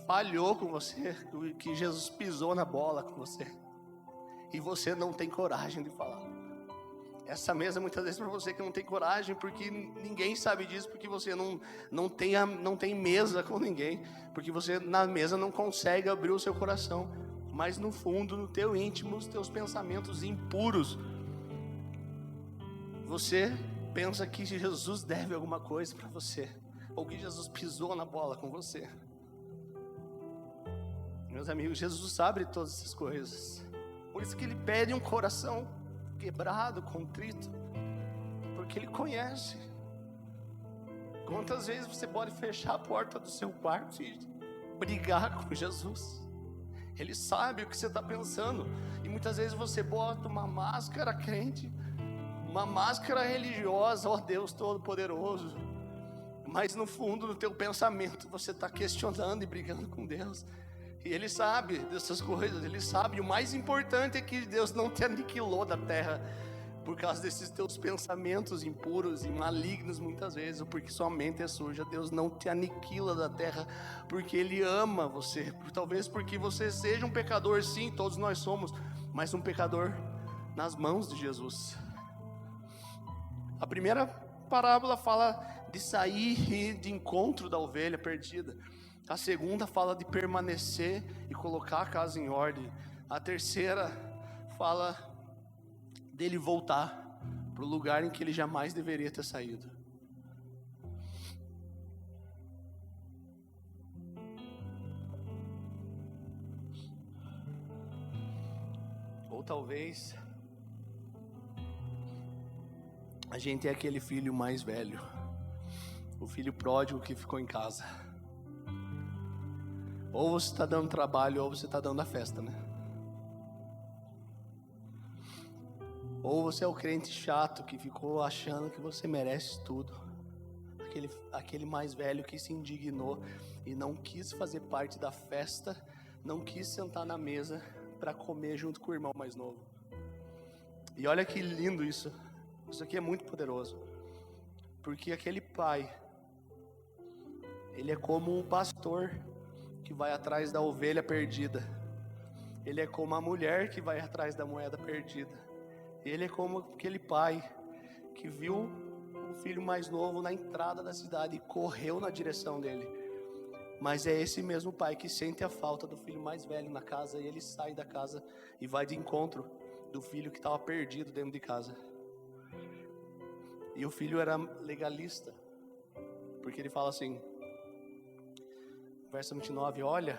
falhou com você, que Jesus pisou na bola com você, e você não tem coragem de falar. Essa mesa muitas vezes é para você que não tem coragem, porque ninguém sabe disso, porque você não tem mesa com ninguém, porque você na mesa não consegue abrir o seu coração, mas no fundo, no teu íntimo, os teus pensamentos impuros, você pensa que Jesus deve alguma coisa para você, ou que Jesus pisou na bola com você. Meus amigos, Jesus sabe de todas essas coisas, por isso que Ele pede um coração quebrado, contrito, porque Ele conhece. Quantas vezes você pode fechar a porta do seu quarto e brigar com Jesus? Ele sabe o que você está pensando, e muitas vezes você bota uma máscara crente, uma máscara religiosa, ó Deus Todo-Poderoso, mas no fundo, no teu pensamento, você está questionando e brigando com Deus. E Ele sabe dessas coisas, Ele sabe. E o mais importante é que Deus não te aniquilou da terra por causa desses teus pensamentos impuros e malignos muitas vezes, ou porque sua mente é suja. Deus não te aniquila da terra, porque Ele ama você. Talvez porque você seja um pecador, sim, todos nós somos, mas um pecador nas mãos de Jesus. A primeira parábola fala de sair de encontro da ovelha perdida. A segunda fala de permanecer e colocar a casa em ordem. A terceira fala dele voltar para o lugar em que ele jamais deveria ter saído. Ou talvez a gente é aquele filho mais velho, o filho pródigo que ficou em casa. Ou você está dando trabalho, ou você está dando a festa, né? Ou você é o crente chato que ficou achando que você merece tudo. Aquele mais velho que se indignou e não quis fazer parte da festa, não quis sentar na mesa para comer junto com o irmão mais novo. E olha que lindo isso. Isso aqui é muito poderoso. Porque aquele pai, ele é como um pastor que vai atrás da ovelha perdida. Ele é como a mulher que vai atrás da moeda perdida. Ele é como aquele pai que viu o filho mais novo na entrada da cidade e correu na direção dele. Mas é esse mesmo pai que sente a falta do filho mais velho na casa, e ele sai da casa e vai de encontro do filho que estava perdido dentro de casa. E o filho era legalista, porque ele fala assim: verso 29, olha,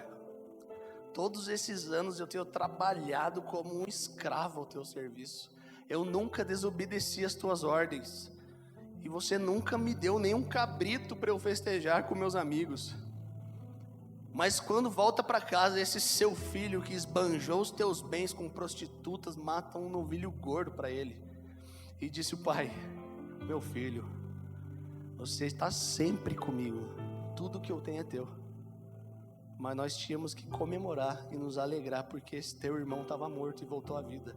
todos esses anos eu tenho trabalhado como um escravo ao teu serviço. Eu nunca desobedeci as tuas ordens. E você nunca me deu nenhum cabrito para eu festejar com meus amigos. Mas quando volta para casa, esse seu filho que esbanjou os teus bens com prostitutas, mata um novilho gordo para ele. E disse o pai: meu filho, você está sempre comigo, tudo que eu tenho é teu. Mas nós tínhamos que comemorar e nos alegrar, porque esse teu irmão estava morto e voltou à vida.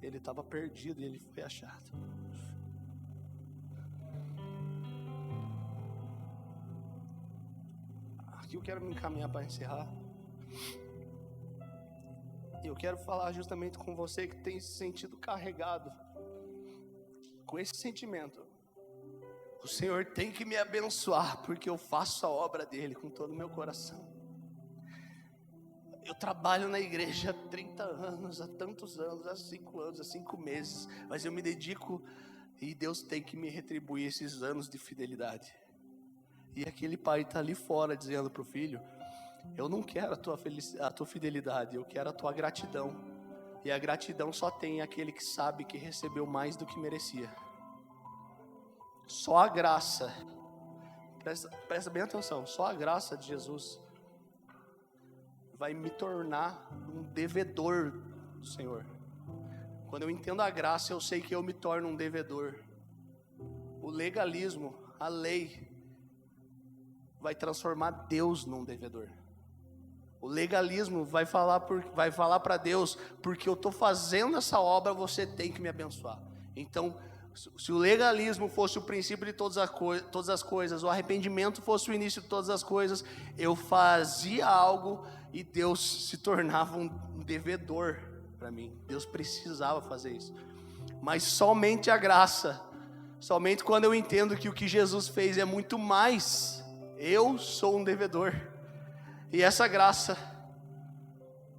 Ele estava perdido e ele foi achado. Aqui eu quero me encaminhar para encerrar. Eu quero falar justamente com você que tem se sentido carregado com esse sentimento. O Senhor tem que me abençoar, porque eu faço a obra dele com todo o meu coração. Eu trabalho na igreja há 30 anos, há tantos anos, há 5 anos, há 5 meses, mas eu me dedico e Deus tem que me retribuir esses anos de fidelidade. E aquele pai está ali fora dizendo para o filho: eu não quero a tua fidelidade, eu quero a tua gratidão. E a gratidão só tem aquele que sabe que recebeu mais do que merecia. Só a graça, presta bem atenção, só a graça de Jesus vai me tornar um devedor do Senhor. Quando eu entendo a graça, eu sei que eu me torno um devedor. O legalismo, a lei, vai transformar Deus num devedor. O legalismo vai falar para Deus: porque eu estou fazendo essa obra, você tem que me abençoar. Então, se o legalismo fosse o princípio de todas as coisas, o arrependimento fosse o início de todas as coisas, eu fazia algo e Deus se tornava um devedor para mim. Deus precisava fazer isso. Mas somente a graça, somente quando eu entendo que o que Jesus fez é muito mais, eu sou um devedor. E essa graça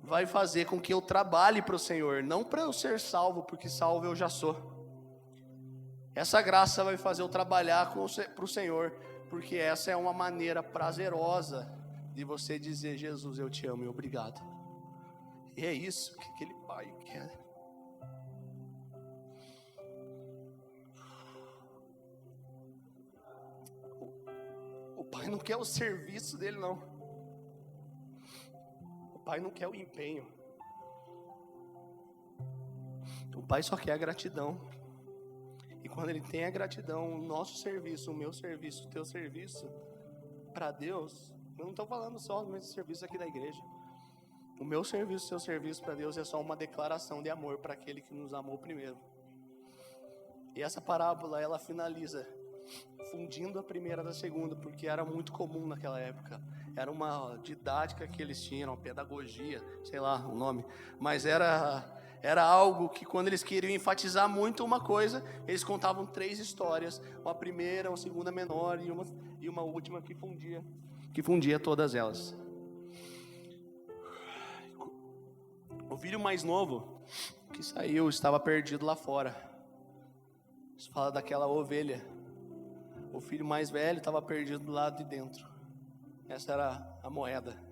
vai fazer com que eu trabalhe para o Senhor, não para eu ser salvo, porque salvo eu já sou. Essa graça vai fazer eu trabalhar para o Senhor, porque essa é uma maneira prazerosa de você dizer: Jesus, eu te amo e obrigado. E é isso que aquele pai quer. O pai não quer o serviço dele, não. O pai não quer o empenho. O pai só quer a gratidão. E quando ele tem a gratidão, o nosso serviço, o meu serviço, o teu serviço para Deus, eu não estou falando só do meu serviço aqui da igreja. O meu serviço, o seu serviço para Deus é só uma declaração de amor para aquele que nos amou primeiro. E essa parábola, ela finaliza fundindo a primeira da segunda, porque era muito comum naquela época. Era uma didática que eles tinham, uma pedagogia, sei lá o nome, mas era algo que quando eles queriam enfatizar muito uma coisa, eles contavam 3 histórias, uma primeira, uma segunda menor e uma última que fundia todas elas. O filho mais novo que saiu estava perdido lá fora. Isso fala daquela ovelha. O filho mais velho estava perdido do lado de dentro. Essa era a moeda.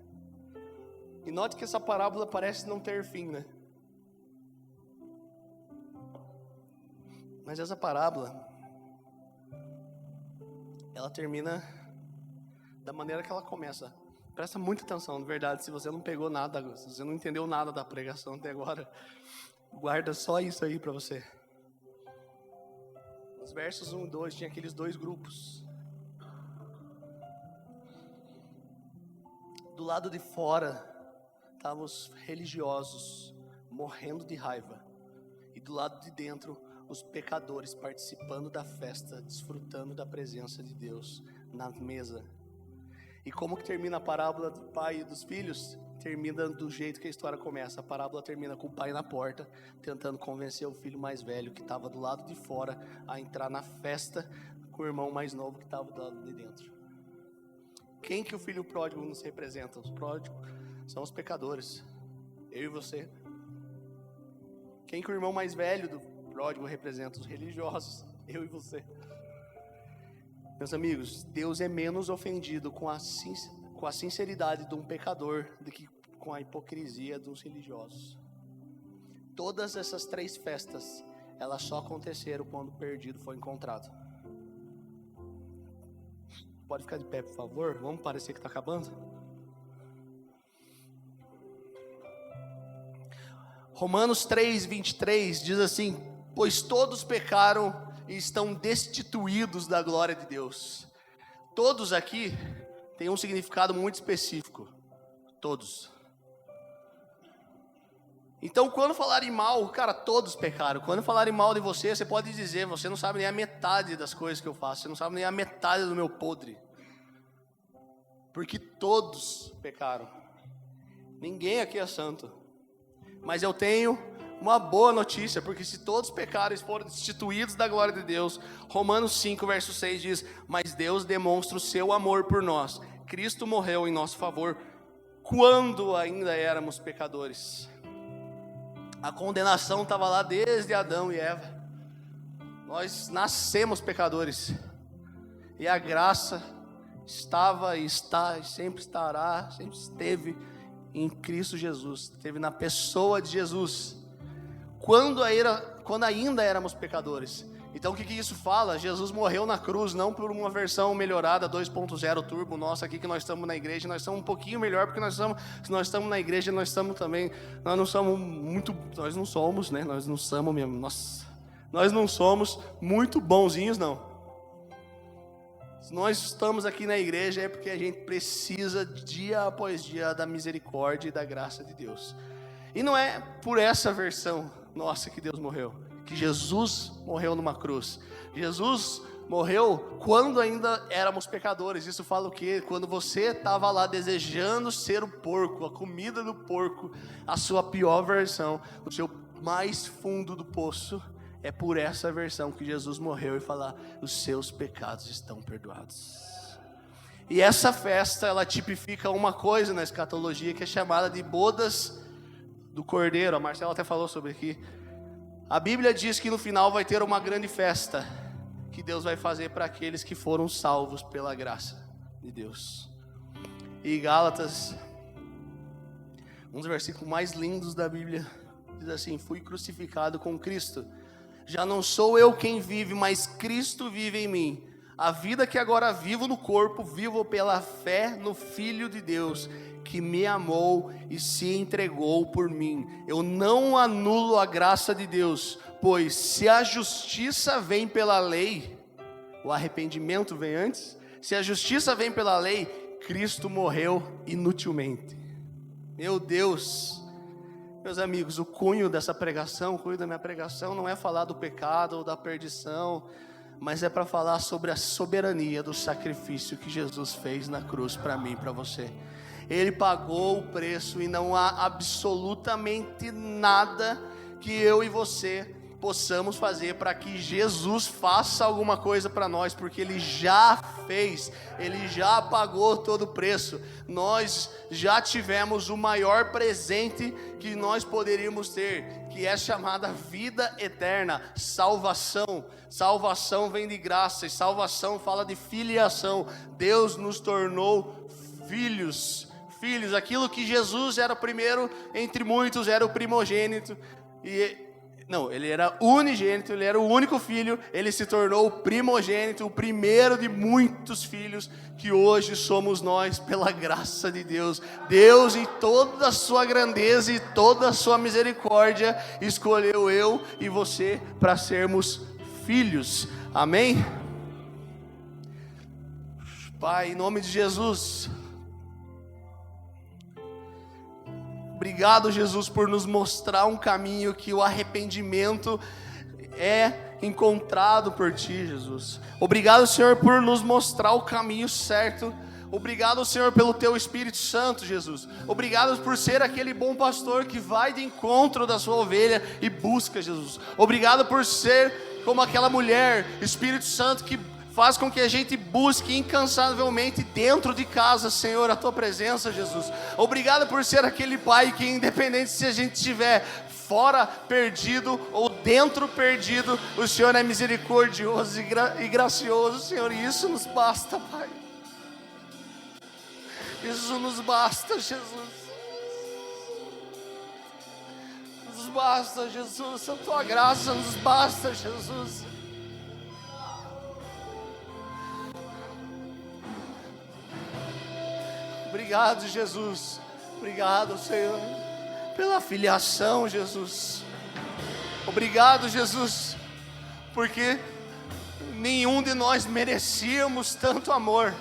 E note que essa parábola parece não ter fim, né? Mas essa parábola, ela termina da maneira que ela começa. Presta muita atenção, de verdade. Se você não pegou nada, se você não entendeu nada da pregação até agora, guarda só isso aí para você. Nos versos 1 e 2 tinha aqueles 2 grupos. Do lado de fora estavam os religiosos morrendo de raiva, e do lado de dentro os pecadores participando da festa, desfrutando da presença de Deus na mesa. E como que termina a parábola do pai e dos filhos? Termina do jeito que a história começa. A parábola termina com o pai na porta, tentando convencer o filho mais velho, que estava do lado de fora, a entrar na festa com o irmão mais novo, que estava do lado de dentro. Quem que o filho pródigo nos representa? Os pródigos são os pecadores, eu e você. Quem que o irmão mais velho do pródigo representa? Os religiosos, eu e você. Meus amigos, Deus é menos ofendido com com a sinceridade de um pecador do que com a hipocrisia dos religiosos. Todas essas 3 festas, elas só aconteceram quando o perdido foi encontrado. Pode ficar de pé, por favor? Vamos parecer que está acabando? Romanos 3:23 diz assim: pois todos pecaram e estão destituídos da glória de Deus. Todos aqui tem um significado muito específico. Todos. Então, quando falarem mal, cara, todos pecaram. Quando falarem mal de você, você pode dizer: você não sabe nem a metade das coisas que eu faço. Você não sabe nem a metade do meu podre. Porque todos pecaram. Ninguém aqui é santo. Mas eu tenho uma boa notícia, porque se todos pecaram e foram destituídos da glória de Deus, Romanos 5, verso 6 diz: mas Deus demonstra o seu amor por nós. Cristo morreu em nosso favor quando ainda éramos pecadores. A condenação estava lá desde Adão e Eva. Nós nascemos pecadores. E a graça estava e está e sempre estará, sempre esteve em Cristo Jesus. Esteve na pessoa de Jesus. Quando ainda éramos pecadores. Então o que isso fala? Jesus morreu na cruz, não por uma versão melhorada 2.0 turbo nossa aqui, que nós estamos na igreja. Nós estamos um pouquinho melhor, porque se nós estamos na igreja, nós estamos também, nós não somos muito bonzinhos, não. Se nós estamos aqui na igreja é porque a gente precisa dia após dia da misericórdia e da graça de Deus. E não é por essa versão nossa que Deus morreu, que Jesus morreu numa cruz. Jesus morreu quando ainda éramos pecadores. Isso fala o quê? Quando você estava lá desejando ser o porco, a comida do porco, a sua pior versão, o seu mais fundo do poço, é por essa versão que Jesus morreu e fala: os seus pecados estão perdoados. E essa festa, ela tipifica uma coisa na escatologia que é chamada de bodas do Cordeiro. A Marcela até falou sobre aqui. A Bíblia diz que no final vai ter uma grande festa que Deus vai fazer para aqueles que foram salvos pela graça de Deus. E Gálatas, um dos versículos mais lindos da Bíblia, diz assim: fui crucificado com Cristo. Já não sou eu quem vive, mas Cristo vive em mim. A vida que agora vivo no corpo, vivo pela fé no Filho de Deus, que me amou e se entregou por mim. Eu não anulo a graça de Deus, pois se a justiça vem pela lei, o arrependimento vem antes. Se a justiça vem pela lei, Cristo morreu inutilmente. Meu Deus, meus amigos, o cunho dessa pregação, o cunho da minha pregação não é falar do pecado ou da perdição, mas é para falar sobre a soberania do sacrifício que Jesus fez na cruz para mim e para você. Ele pagou o preço e não há absolutamente nada que eu e você possamos fazer para que Jesus faça alguma coisa para nós, porque Ele já fez, Ele já pagou todo o preço. Nós já tivemos o maior presente que nós poderíamos ter, que é chamada vida eterna, salvação. Salvação vem de graça, e salvação fala de filiação. Deus nos tornou filhos, aquilo que Jesus era o primeiro entre muitos, era o primogênito, ele era unigênito, ele era o único filho, ele se tornou o primogênito, o primeiro de muitos filhos, que hoje somos nós, pela graça de Deus. Deus, em toda a sua grandeza e toda a sua misericórdia, escolheu eu e você para sermos filhos, amém? Pai, em nome de Jesus, obrigado, Jesus, por nos mostrar um caminho que o arrependimento é encontrado por Ti, Jesus. Obrigado, Senhor, por nos mostrar o caminho certo. Obrigado, Senhor, pelo Teu Espírito Santo, Jesus. Obrigado por ser aquele bom pastor que vai de encontro da sua ovelha e busca, Jesus. Obrigado por ser como aquela mulher, Espírito Santo, que faz com que a gente busque incansavelmente dentro de casa, Senhor, a Tua presença, Jesus. Obrigado por ser aquele Pai que, independente se a gente estiver fora perdido ou dentro perdido, o Senhor é misericordioso e gracioso, Senhor, e isso nos basta, Pai. Isso nos basta, Jesus. Nos basta, Jesus. A tua graça nos basta, Jesus. Obrigado, Jesus. Obrigado, Senhor, pela filiação, Jesus. Obrigado, Jesus, porque nenhum de nós merecíamos tanto amor.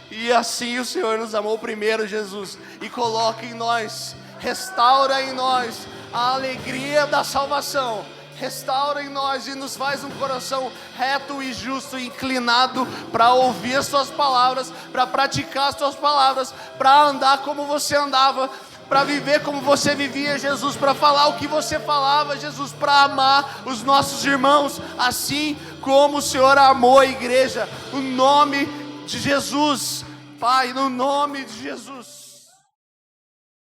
E assim o Senhor nos amou primeiro, Jesus, e coloca em nós, restaura em nós a alegria da salvação. Restaura em nós e nos faz um coração reto e justo, inclinado para ouvir as tuas palavras, para praticar as tuas palavras, para andar como você andava, para viver como você vivia, Jesus, para falar o que você falava, Jesus, para amar os nossos irmãos, assim como o Senhor amou a igreja. No nome de Jesus, Pai, no nome de Jesus.